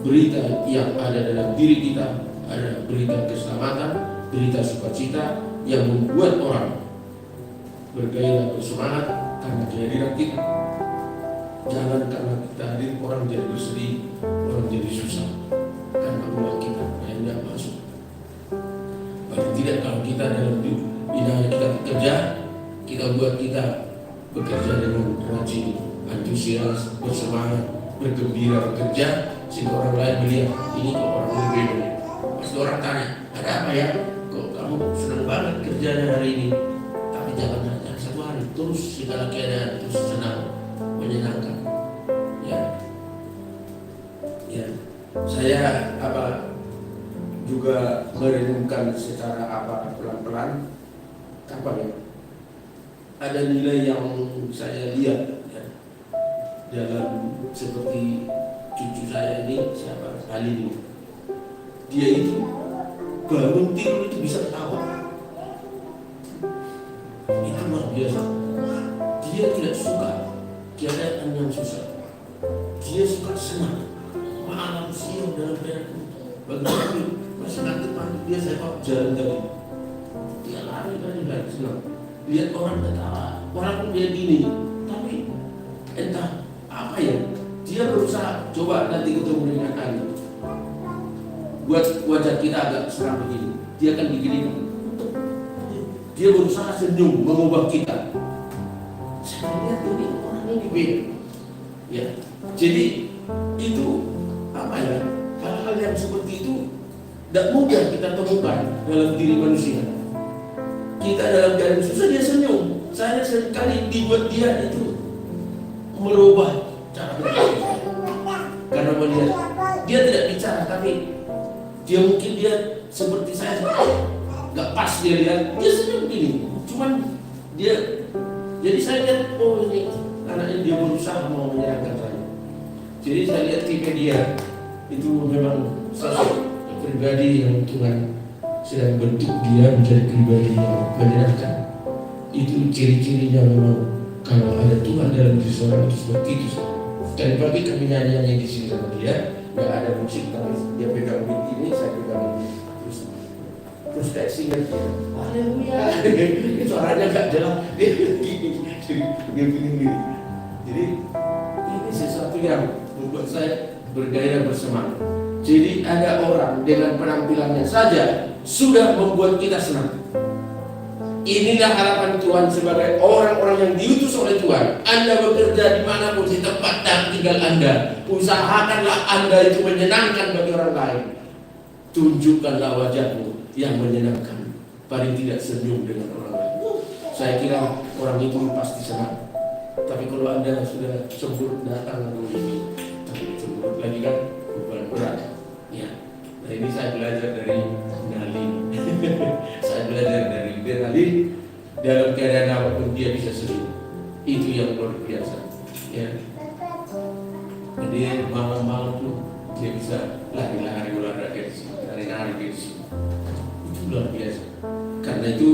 berita yang ada dalam diri kita adalah berita keselamatan, berita sukacita yang membuat orang bergairah, bersemangat karena kehadiran kita. Jangan karena kita hadir orang jadi bersedih, orang jadi susah karena uang kita yang tidak masuk. Paling tidak kalau kita dalam bidang kita bekerja, kita buat kita bekerja dengan rajin, antusias, bersemangat, bergembira bekerja, sehingga orang lain melihat ini kok orang berbeda. Pasti orang tanya, ada apa ya? Kok kamu senang banget kerjanya hari ini? Tapi jangan hanya satu hari, terus segala keadaan terus senang, menyenangkan. Ya, saya juga merenungkan secara pelan-pelan. Kapan ya? Ada nilai yang saya lihat ya, dalam seperti cucu saya ini, siapa? Halil. Dia itu bangun tidur itu bisa ketawa. Itu luar biasa. Dia tidak suka keadaan yang susah. Dia suka senang. Malam siang dalam keadaan bagaimana masih ngantuk dia saya kok jalan tadi. Dia lari senang. Lihat orang ketawa, walaupun dia gini, tapi entah apa ya, dia berusaha coba nanti ketemu dengan Ali. Buat wajah kita agak seram begini, dia akan begini. Dia berusaha senyum, mengubah kita. Saya lihat ini orang ini beda. Ya, jadi itu apa ya? Hal-hal yang seperti itu tidak mudah kita temukan dalam diri manusia. Kita dalam keadaan susah dia senyum. Saya sekali dibuat dia itu merubah cara berpikir. Karena melihat dia tidak bicara, tapi dia mungkin dia seperti saya nggak pas dia lihat dia senyum gini. Cuman dia jadi saya lihat oh ini anaknya dia berusaha mau menyerangkan saya. Jadi saya lihat tipe dia itu memang sosok pribadi yang Tuhan sedang bentuk dia menjadi pribadi yang menyenangkan. Itu ciri-cirinya memang kalau ada Tuhan dalam diri seorang itu seperti itu. Dan bagi kami nyanyiannya di sini sama dia, nggak ada musik tapi dia pegang beat ini, saya pegang terus kayak singer dia. Haleluya. Suaranya nggak jelas. Dia gini. Jadi ini sesuatu yang membuat saya bergairah bersemangat. Jadi ada orang dengan penampilannya saja sudah membuat kita senang. Inilah harapan Tuhan sebagai orang-orang yang diutus oleh Tuhan. Anda bekerja dimanapun di tempat dan tinggal Anda, usahakanlah Anda itu menyenangkan bagi orang lain. Tunjukkanlah wajahmu yang menyenangkan. Paling tidak senyum dengan orang lain. Saya kira orang itu pasti senang. Tapi kalau Anda sudah cemburut datang tapi cemburut lagi kan bukan berat. Ya. Nah ini saya belajar dari Nali. Saya belajar dari Nali. Dalam keadaan apapun dia bisa senyum. Itu yang luar biasa. Ya. Jadi malam-malam tuh dia bisa lari-lari olahraga di sini, lari-lari di sini. Itu luar biasa. Karena itu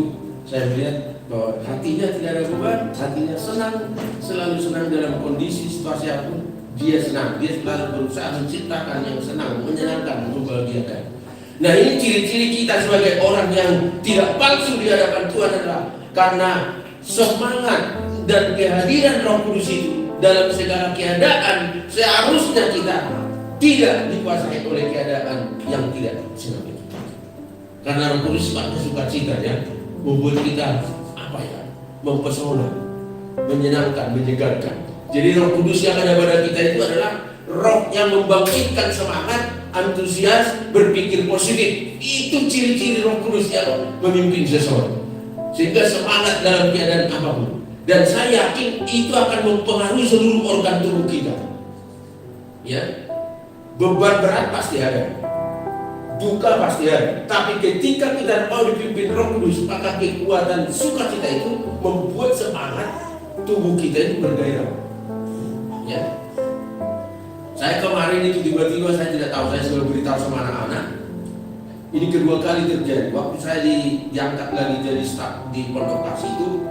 saya melihat bahwa hatinya tidak ada beban, hatinya senang, selalu senang dalam kondisi situasi apapun. dia senang, dia selalu berusaha menciptakan yang senang, menyenangkan, membahagiakan. Nah, ini ciri-ciri kita sebagai orang yang tidak palsu di hadapan Tuhan adalah karena semangat dan kehadiran Roh Kudus itu dalam segala keadaan. Seharusnya kita tidak dikuasai oleh keadaan yang tidak senang itu. Karena Roh Kudus sifatnya sukacita, ya, membuat kita mempesona, menyenangkan, menyegarkan. Jadi Roh Kudus yang ada pada kita itu adalah roh yang membangkitkan semangat, antusias, berpikir positif. Itu ciri-ciri Roh Kudus yang memimpin seseorang, sehingga semangat dalam keadaan apapun. Dan saya yakin itu akan mempengaruhi seluruh organ tubuh kita. Ya, beban berat pasti ada, duka pasti ada. Tapi ketika kita mau dipimpin Roh Kudus, maka kekuatan sukacita itu membuat semangat tubuh kita itu bergairah. Ya, saya kemarin itu tiba-tiba saya tidak tahu, saya sudah beritahu sama anak-anak. Ini kedua kali terjadi. Waktu saya diangkat lagi jadi staf di Pondok Kasih itu,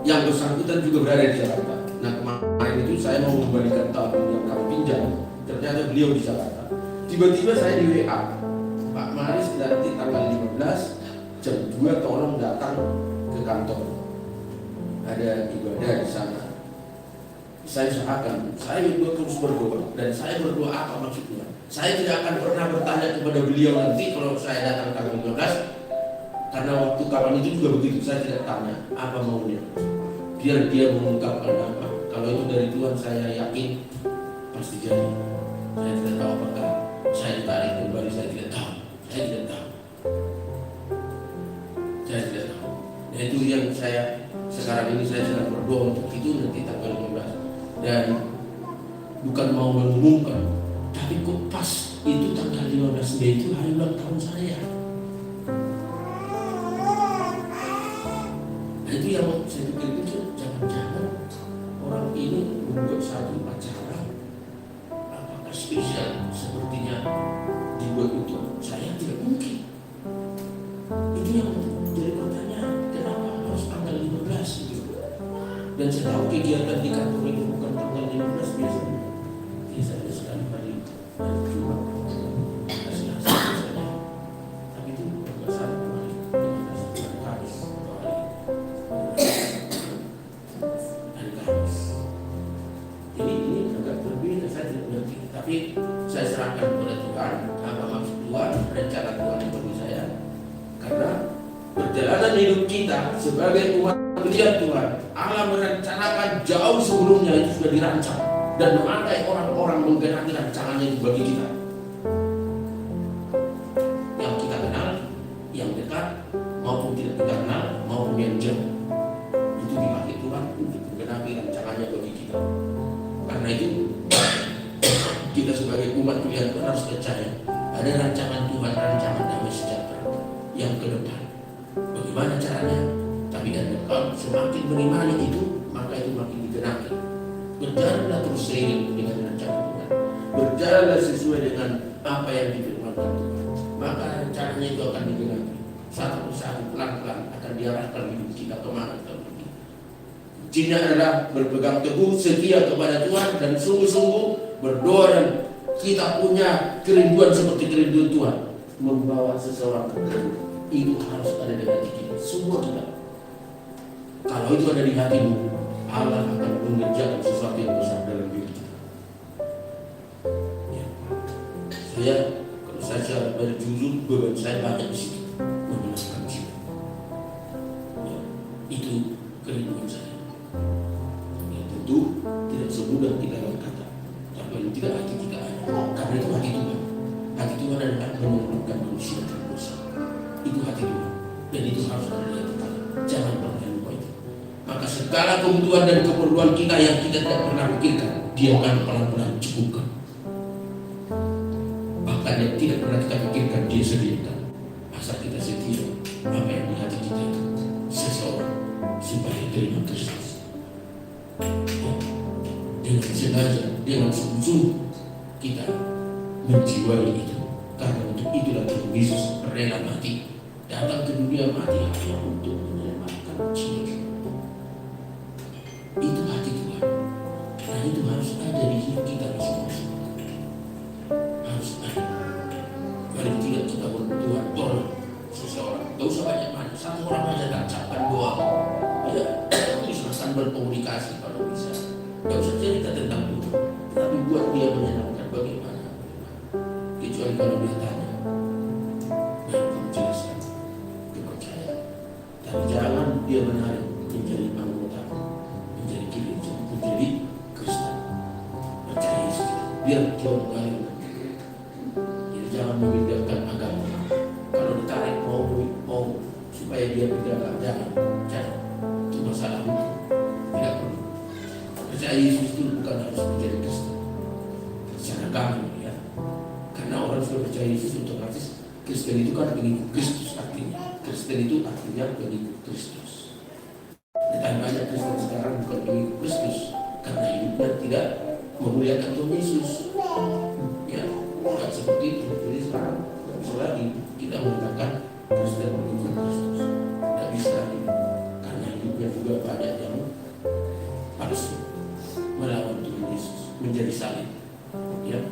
yang bersangkutan juga berada di Jakarta. Nah, kemarin itu saya mau membalikan tabung yang kami pinjam, ternyata beliau di Jakarta. Tiba-tiba saya di WA, Pak Maris nanti tanggal 15 jam 2 tolong datang ke kantor, ada ibadah di sana. Saya usahakan, saya terus berdoa, dan saya berdoa apa maksudnya? Saya tidak akan pernah bertanya kepada beliau nanti kalau saya datang tanggal 15, karena waktu kapan itu juga begitu, saya tidak tanya apa maunya, biar dia mengungkapkan apa. Kalau itu dari Tuhan, saya yakin pasti jadi. Saya tidak tahu apakah saya ditarik kembali, saya tidak tahu. Saya tidak tahu. Nah, itu yang saya sekarang ini saya sedang berdoa untuk itu nanti tanggal 15. Dan bukan mau mengumumkan, tapi kok pas itu tanggal 15 Mei itu hari ulang tahun saya. Nah, itu yang saya pikir itu, jangan-jangan orang ini membuat satu acara apakah spesial sepertinya dibuat untuk saya, tidak mungkin. Itu yang jadi pertanyaan, kenapa harus tanggal 15 gitu. Dan saya tahu kegiatan di kantor itu bukan tanggal 15 biasanya. Biasanya sekali hari Jumat. Tapi itu nggak salah kemarin. Kamis atau hari Kamis. Ini agak berbeda, saya tidak mengerti. Tapi saya serahkan kepada Tuhan apa maksud Tuhan, rencana Tuhan bagi saya. Karena perjalanan hidup kita sebagai umat melihat Tuhan, Allah merencanakan jauh sebelumnya, itu sudah dirancang dan memakai orang-orang menggenapi rancangannya itu bagi kita. Yang kita kenal, yang dekat, maupun tidak kita kenal, maupun yang jauh, itu dipakai Tuhan untuk menggenapi rancangannya bagi kita. Karena itu kita sebagai umat melihat Tuhan harus percaya ada rancangan Tuhan, rancangan damai sejahtera yang ke depan. Bagaimana caranya? Tapi kalau semakin mengimani itu, maka itu makin digenapi. Berjalanlah terus seiring dengan rancangan Tuhan. Berjalanlah sesuai dengan apa yang difirmankan Tuhan. Maka rencananya itu akan digenapi. Satu persatu pelan-pelan akan diarahkan hidup kita kemana kita pergi. Kuncinya adalah berpegang teguh, setia kepada Tuhan, dan sungguh-sungguh berdoa, dan kita punya kerinduan seperti kerinduan Tuhan membawa seseorang ke Tuhan. Itu harus ada di hati kita, semua kita. Kalau itu ada di hatimu, Allah akan mengerjakan sesuatu yang besar dalam diri kita. Ya. Kalau saya berjujur, beban saya banyak di situ, memenangkan situ. Ya. Itu kerinduan saya. Ya, tentu tidak semudah kita berkata, tapi tidak hati kita ada. Karena itu hati Tuhan. Hati Tuhan adalah menyelamatkan manusia dari dosa. Itu hati Tuhan, dan itu harus ada di hati kita. Jangan pernah lupa itu. Maka segala kebutuhan dan keperluan kita yang kita tidak pernah pikirkan, Dia akan pelan-pelan cukupkan. Bahkan yang tidak pernah kita pikirkan, Dia sediakan. Asal kita setia apa yang di hati kita itu, seseorang supaya terima Kristus. Ya. Dengan sengaja, dengan sungguh-sungguh kita menjiwai itu. Karena untuk itulah Tuhan Yesus rela mati, datang ke dunia mati hanya untuk menyelamatkan jiwa. Itu hati Tuhan. Nah, itu harus ada di hidup kita. bahwa ya silahkan berkomunikasi kalau bisa. Gak usah cerita tentang Tuhan, tapi buat dia menyenangkan bagaimana. Kecuali kalau dia tanya, baik kamu jelaskan kepercayaan. Tapi jangan dia menarik menjadi anggota, menjadi gereja, menjadi Kristen. Percaya Yesus, biar dia mengalir. Jadi jangan memindahkan agama. Kalau ditarik mau supaya dia pindah, jangan. Itu masalah hukum. Tidak perlu. Percaya Yesus itu bukan harus menjadi Kristen secara agama ya. Karena orang sudah percaya Yesus otomatis Kristen itu kan pengikut Kristus artinya. Kristen itu artinya pengikut Kristus. Dan banyak Kristen sekarang bukan pengikut Kristus karena hidupnya tidak memuliakan Tuhan Yesus. Ya, bukan seperti itu. Jadi sekarang tidak bisa lagi kita mengatakan Kristen pengikut Kristus. Tidak bisa lagi karena hidupnya juga banyak yang harus melawan Tuhan Yesus, menjadi salib. Ya,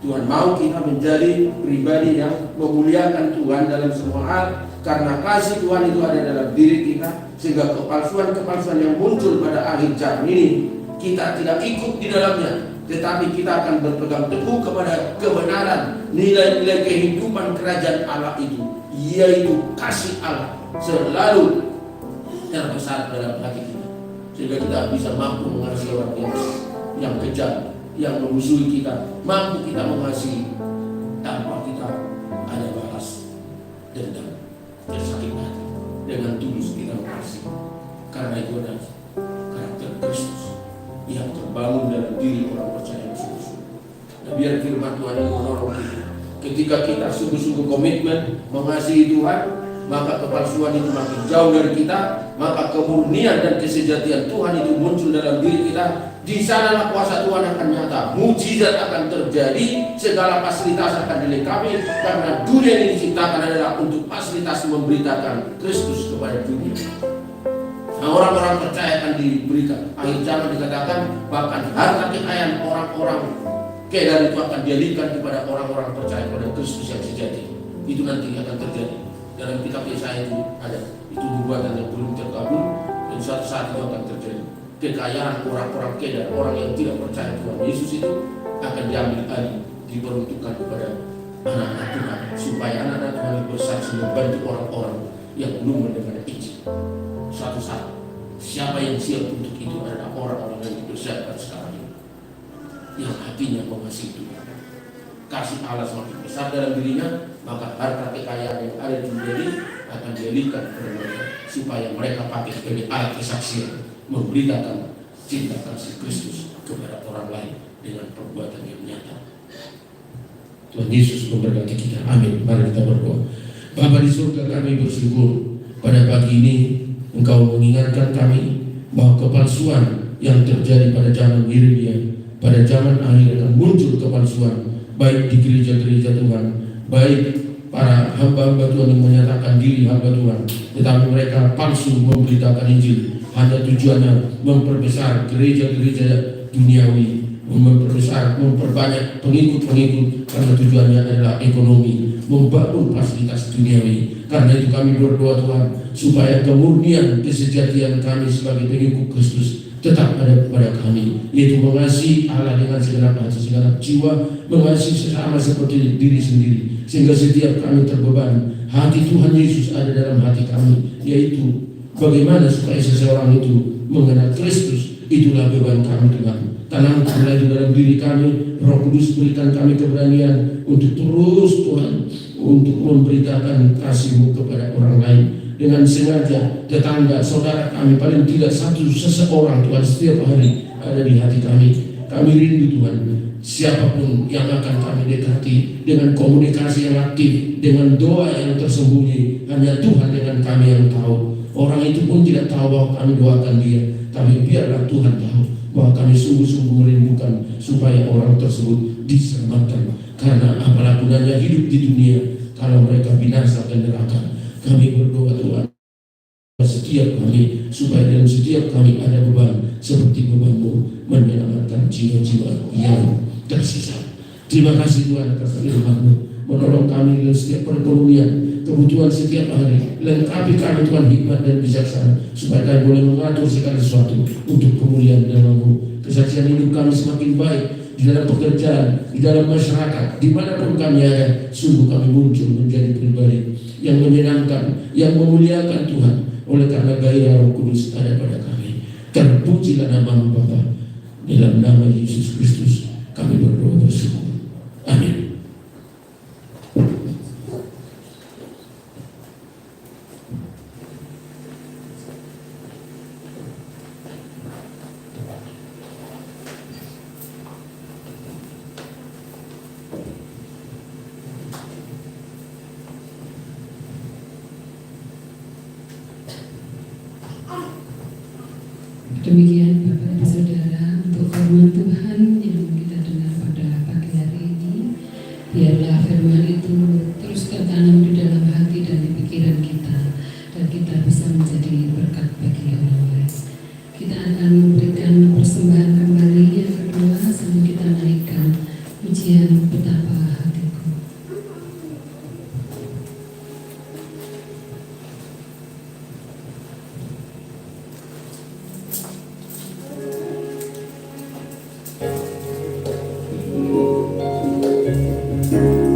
Tuhan mau kita menjadi pribadi yang memuliakan Tuhan dalam semua hal, karena kasih Tuhan itu ada dalam diri kita, sehingga kepalsuan yang muncul pada akhir zaman ini kita tidak ikut di dalamnya, tetapi kita akan berpegang teguh kepada kebenaran, nilai-nilai kehidupan kerajaan Allah itu, yaitu kasih Allah selalu terbesar dalam hati kita, sehingga kita bisa mampu mengasihi orang yang kejam, yang memusuhi kita, mampu kita mengasihi tanpa kita ada balas dendam, tersakit hati, dengan tulus kita mengasihi, karena itu adalah karakter Kristus yang terbangun dalam diri orang percaya yang sungguh-sungguh. Nah, biar firman Tuhan ini menolong kita. Ketika kita sungguh-sungguh komitmen mengasihi Tuhan, maka kepalsuan itu makin jauh dari kita, maka kemurnian dan kesejatian Tuhan itu muncul dalam diri kita. Di sanalah kuasa Tuhan akan nyata, mujizat akan terjadi, segala fasilitas akan dilengkapi, karena dunia ini diciptakan adalah untuk fasilitas memberitakan Kristus kepada dunia. Nah, orang-orang percaya akan diberikan. Akhir zaman dikatakan bahkan harta kekayaan orang-orang kaya itu akan dialihkan kepada orang-orang percaya pada Kristus yang sejati. Itu nanti akan terjadi. Dalam kitab Yesaya itu ada, itu nubuatan yang belum terkabul, dan suatu saat itu akan terjadi. Kekayaan orang-orang kaya, orang yang tidak percaya Tuhan Yesus itu akan diambil alih, diperuntukkan kepada anak-anak Tuhan, supaya anak-anak Tuhan bersaksi membantu orang-orang yang belum mendengar Injil. Suatu saat, siapa yang siap untuk itu adalah orang-orang yang dipersiapkan sekarang ini, yang hatinya mengasihi Tuhan. Kasih Allah semakin besar dalam dirinya, maka harta kekayaan yang ada di dunia ini akan dialihkan kepada mereka, supaya mereka pakai sebagai alat kesaksian, memberitakan cinta kasih Kristus kepada orang lain dengan perbuatan yang nyata. Tuhan Yesus memberkati kita. Amin. Mari kita berdoa. Bapa di surga, kami bersyukur pada pagi ini Engkau mengingatkan kami bahwa kepalsuan yang terjadi pada zaman Yeremia, pada zaman akhir akan muncul kepalsuan, baik di gereja-gereja Tuhan, baik para hamba-hamba Tuhan yang menyatakan diri hamba Tuhan, tetapi mereka palsu memberitakan Injil. Hanya tujuannya memperbesar gereja-gereja duniawi, memperbanyak pengikut-pengikut, karena tujuannya adalah ekonomi, membangun fasilitas duniawi. Karena itu kami berdoa Tuhan, supaya kemurnian kesejatian kami sebagai pengikut Kristus tetap ada pada kami, yaitu mengasihi Allah dengan segenap hati, segenap jiwa, mengasihi sesama seperti diri sendiri, sehingga setiap kami terbebani, hati Tuhan Yesus ada dalam hati kami, yaitu bagaimana supaya seseorang itu mengenal Kristus. Itulah beban kami Tuhan. Tanamkanlah di dalam diri kami, Roh Kudus berikan kami keberanian untuk terus Tuhan, untuk memberitakan kasih-Mu kepada orang lain. Dengan sengaja tetangga, saudara kami, paling tidak seseorang Tuhan setiap hari ada di hati kami. Kami rindu Tuhan, siapapun yang akan kami dekati, dengan komunikasi yang aktif, dengan doa yang tersembunyi, hanya Tuhan dengan kami yang tahu. Orang itu pun tidak tahu bahwa kami doakan dia, tapi biarlah Tuhan tahu bahwa kami sungguh-sungguh merindukan supaya orang tersebut diselamatkan. Karena apalah gunanya hidup di dunia kalau mereka binasa dan neraka. Kami berdoa Tuhan, setiap kami, supaya dalam setiap kami ada beban seperti beban-Mu menyelamatkan jiwa-jiwa yang tersisa. Terima kasih Tuhan atas firman-Mu, menolong kami dalam setiap perekonomian, kebutuhan setiap hari. Lengkapi kami Tuhan hikmat dan bijaksana, supaya kami boleh mengatur segala sesuatu untuk kemuliaan nama-Mu. Kesaksian hidup kami semakin baik di dalam pekerjaan, di dalam masyarakat, dimanapun kami ada. Sungguh kami muncul menjadi pribadi yang menyenangkan, yang memuliakan Tuhan. Oleh karena gairah Roh Kudus ada pada kami. Terpujilah nama-Mu Bapa. Dalam nama Yesus Kristus kami berdoa bersyukur. Amin. Demikian Bapak Ibu Saudara, untuk firman Tuhan yang kita dengar pada pagi hari ini, biarlah firman itu terus tertanam di dalam hati dan di pikiran kita, dan kita bisa menjadi berkat bagi orang lain. Kita akan memberikan persembahan kembali yang kedua sambil kita naikkan pujian Betapa Hatiku. Thank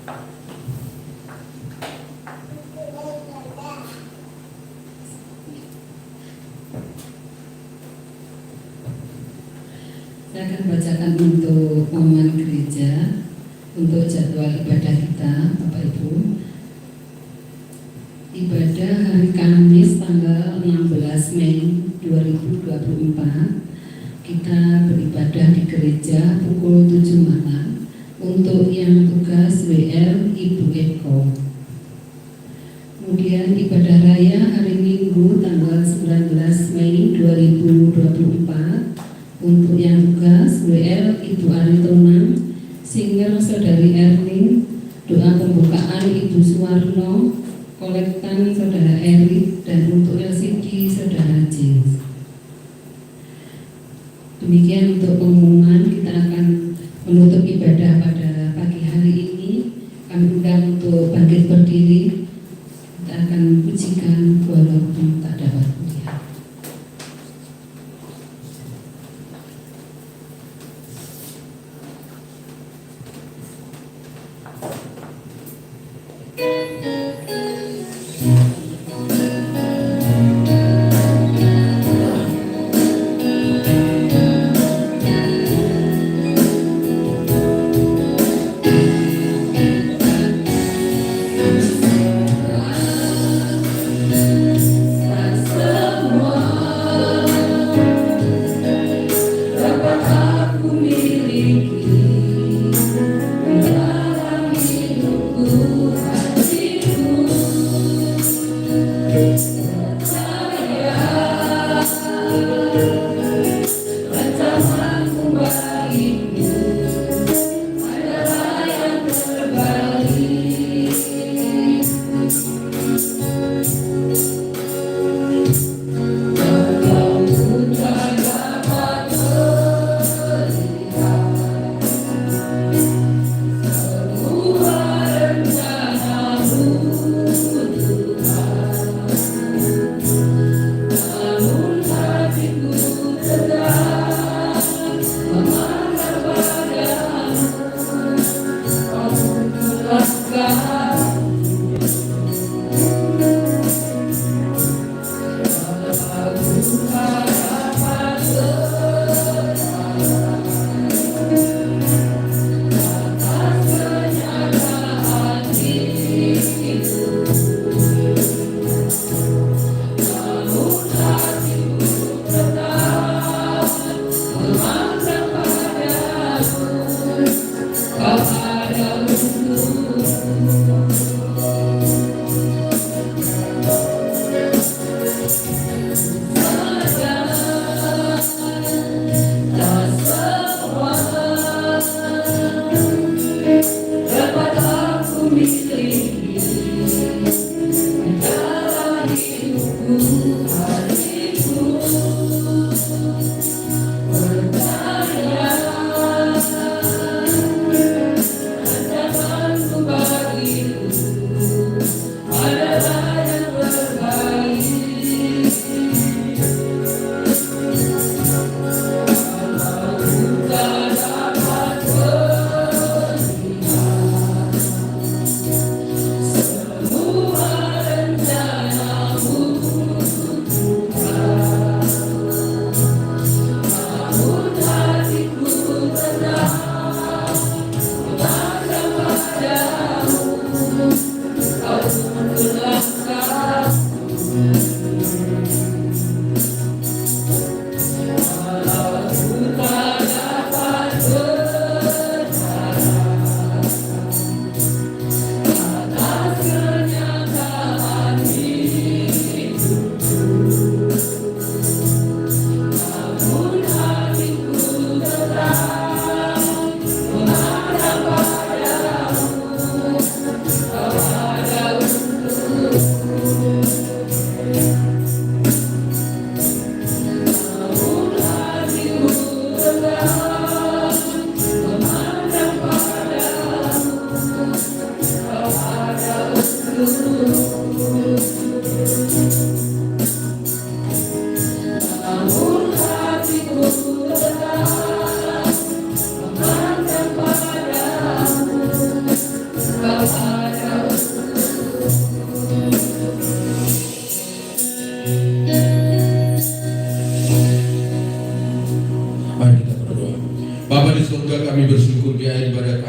Saya akan bacakan untuk pengumuman gereja, untuk jadwal ibadah kita, Bapak Ibu. Ibadah hari Kamis tanggal 16 Mei 2024, kita beribadah di gereja pukul 7 malam. Untuk yang tugas WL Ibu Eko. Kemudian ibadah raya hari Minggu tanggal 19 Mei 2024, untuk yang tugas WL Ibu Aritonang, singer Saudari Erling, doa pembukaan Ibu Suwarno, kolektan Saudara Erik, dan untuk LCD Saudara James. Demikian untuk pengumuman. Kita akan menutup ibadah pada pagi hari ini. Kami undang untuk bangkit berdiri. Kita akan pujikan walaupun tak dapat melihat.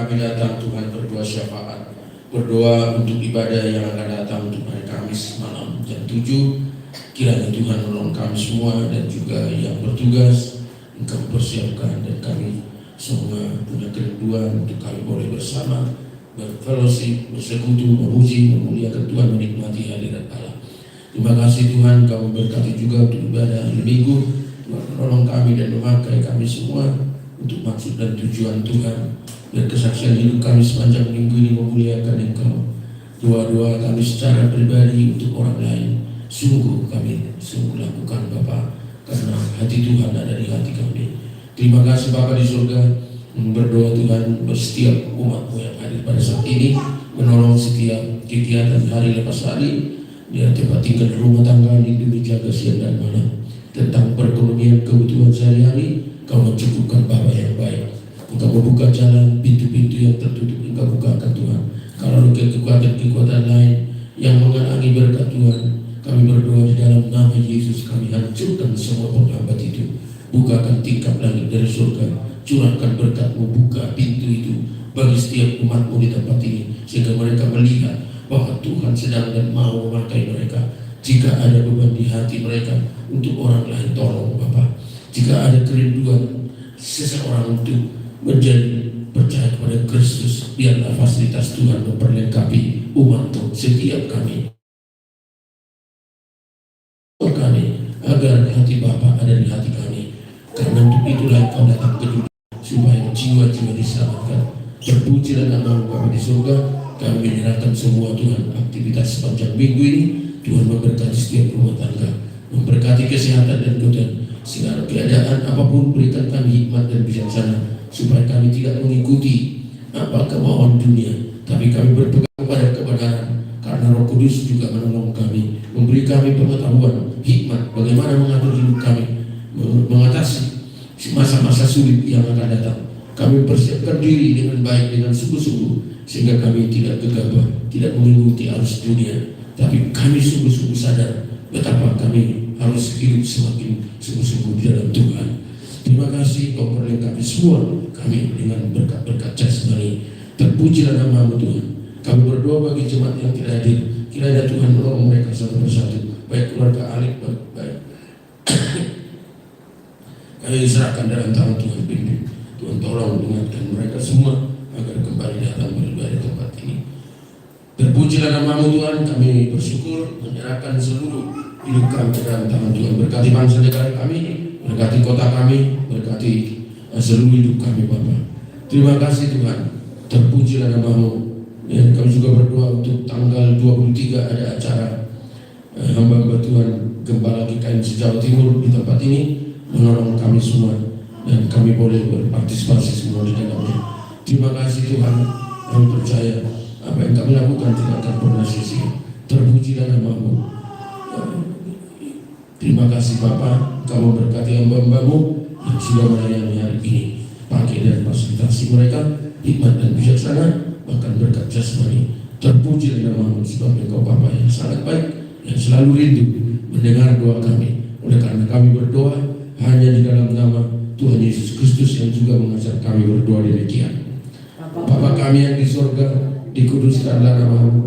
kami datang Tuhan berdoa syafaat, berdoa untuk ibadah yang akan datang untuk hari Kamis malam jam 7. Kiranya Tuhan menolong kami semua dan juga yang bertugas, Engkau persiapkan dan kami semua punya kerinduan untuk kami boleh bersama berfellowship, bersekutu, memuji, memuliakan Tuhan, menikmati hadirat Allah. Terima kasih Tuhan, Kau memberkati juga untuk ibadah hari Minggu. Tuhan menolong kami dan memakai kami semua untuk maksud dan tujuan Tuhan. Dan kesaksian hidup kami sepanjang minggu ini memuliakan Engkau. Doa-doa kami secara pribadi untuk orang lain, sungguh lakukan Bapa, karena hati Tuhan ada di hati kami. Terima kasih Bapa di surga, berdoa Tuhan setiap umat-Mu yang hadir pada saat ini, menolong setiap kegiatan hari lepas hari, dia tempat tinggal rumah tangga, lindungi jaga siang dan malam. Tentang perekonomian kebutuhan sehari-hari, Kau mencukupkan Bapa yang baik. Engkau membuka jalan, pintu-pintu yang tertutup Engkau bukakan Tuhan. Kalau kekuatan-kekuatan lain yang menghalangi berkat Tuhan, kami berdoa di dalam nama Yesus, kami hancurkan semua penghambat itu. Bukakan tingkap langit dari surga, curahkan berkat-Mu, buka pintu itu bagi setiap umat-Mu di tempat ini, sehingga mereka melihat bahwa Tuhan sedang dan mau memakai mereka. Jika ada beban di hati mereka untuk orang lain, tolong Bapa. Jika ada kerinduan seseorang untuk menjadi percaya kepada Kristus, biarlah fasilitas Tuhan memperlengkapi umat-Mu setiap kami, agar hati Bapa ada di hati kami. Karena untuk itulah Kau datang ke dunia, supaya jiwa-jiwa diselamatkan. Terpujilah nama-Mu Bapa di surga. Kami menyerahkan semua Tuhan aktivitas sepanjang minggu ini. Tuhan memberkati setiap rumah tangga, memberkati kesehatan dan kemudian segala keadaan apapun, berikan kami hikmat dan bijaksana, supaya kami tidak mengikuti apa kemauan dunia, tapi kami berpegang kepada kebenaran. Karena Roh Kudus juga menolong kami, memberi kami pengetahuan, hikmat bagaimana mengatur hidup kami, mengatasi masa-masa sulit yang akan datang. Kami persiapkan diri dengan baik, dengan sungguh-sungguh, sehingga kami tidak gegabah, tidak mengikuti arus dunia, tapi kami sungguh-sungguh sadar betapa kami harus hidup semakin sungguh-sungguh di dalam Tuhan. Terima kasih Kau perlengkapi semua kami dengan berkat-berkat jasmani. Terpujilah nama-Mu Tuhan. Kami berdoa bagi jemaat yang tidak hadir, kiranya Tuhan menolong mereka satu persatu, baik keluarga Alif, baik kami serahkan dalam tangan Tuhan. Pimpin Tuhan, tolong ingatkan mereka semua agar kembali datang beribadah di tempat ini. Terpujilah nama-Mu Tuhan. Kami bersyukur menyerahkan seluruh hidup kami ke dalam tangan Tuhan. Berkati bangsa negara kami, berkati kota kami, berkati seluruh hidup kami Bapa. Terima kasih Tuhan. Terpujilah nama-Mu. Dan kami juga berdoa untuk tanggal 23 ada acara hamba-hamba Tuhan Gembala GKM Jawa Timur di tempat ini, menolong kami semua dan kami boleh berpartisipasi semua di dalamnya. Terima kasih Tuhan. Kami percaya apa yang kami lakukan tidak akan pernah sia-sia. Terpujilah nama-Mu. Terima kasih Bapa, Kau memberkati hamba-hamba-Mu yang sudah melayani hari ini. Pakai dan fasilitasi mereka hikmat dan bijaksana, bahkan berkat jasmani. Terpujilah nama-Mu, sebab Engkau Bapa yang sangat baik, yang selalu rindu mendengar doa kami. Oleh karena kami berdoa hanya di dalam nama Tuhan Yesus Kristus yang juga mengajar kami berdoa demikian. Bapa kami yang di surga, dikuduskanlah nama-Mu,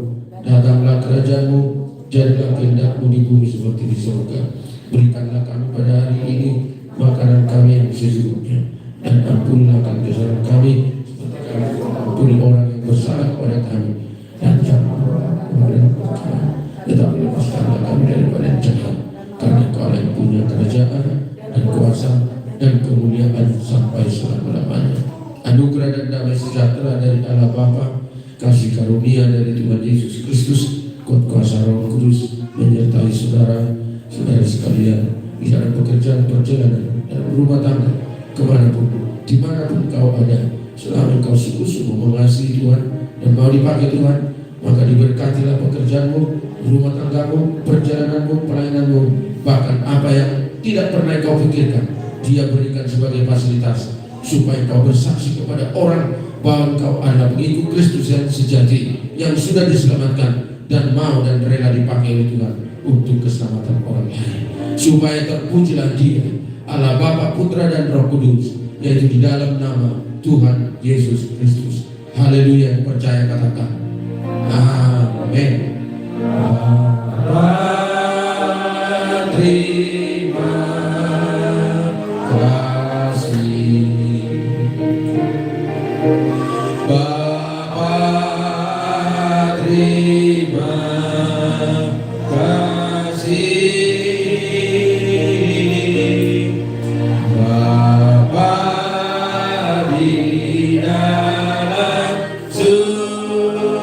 datanglah kerajaan-Mu, jadilah kehendak-Mu di bumi seperti di surga. Berikanlah kami pada hari ini makanan kami yang sesungguhnya, dan ampunilah kesalahan kami seperti kami mengampuni orang yang bersalah kepada kami, dan jangan tetapi lepaskanlah kami daripada yang jahat, karena Kau yang punya kerajaan dan kuasa dan kemuliaan sampai selama-lamanya. Anugerah dan damai sejahtera dari Allah Bapa, kasih karunia dari Tuhan Yesus Kristus, kuasa Roh Kudus menyertai saudara-saudara sekalian di dalam pekerjaan, perjalanan, dalam rumah tangga, dimanapun kau ada, selama kau sungguh-sungguh mengasihi Tuhan dan mau dipakai Tuhan, maka diberkatilah pekerjaanmu, rumah tanggamu, perjalananmu, pelayananmu, bahkan apa yang tidak pernah kau pikirkan, Dia berikan sebagai fasilitas supaya kau bersaksi kepada orang bahwa kau adalah pengikut Kristus yang sejati, yang sudah diselamatkan dan mau dan rela dipakai oleh Tuhan untuk keselamatan orang lain. Supaya terpujilah Dia, Allah Bapa, Putra dan Roh Kudus, yaitu di dalam nama Tuhan Yesus Kristus. Haleluya, percaya katakan. Amin. Bapa, terima kasih. Bapa, terima kasih. Bapa di dalam surga,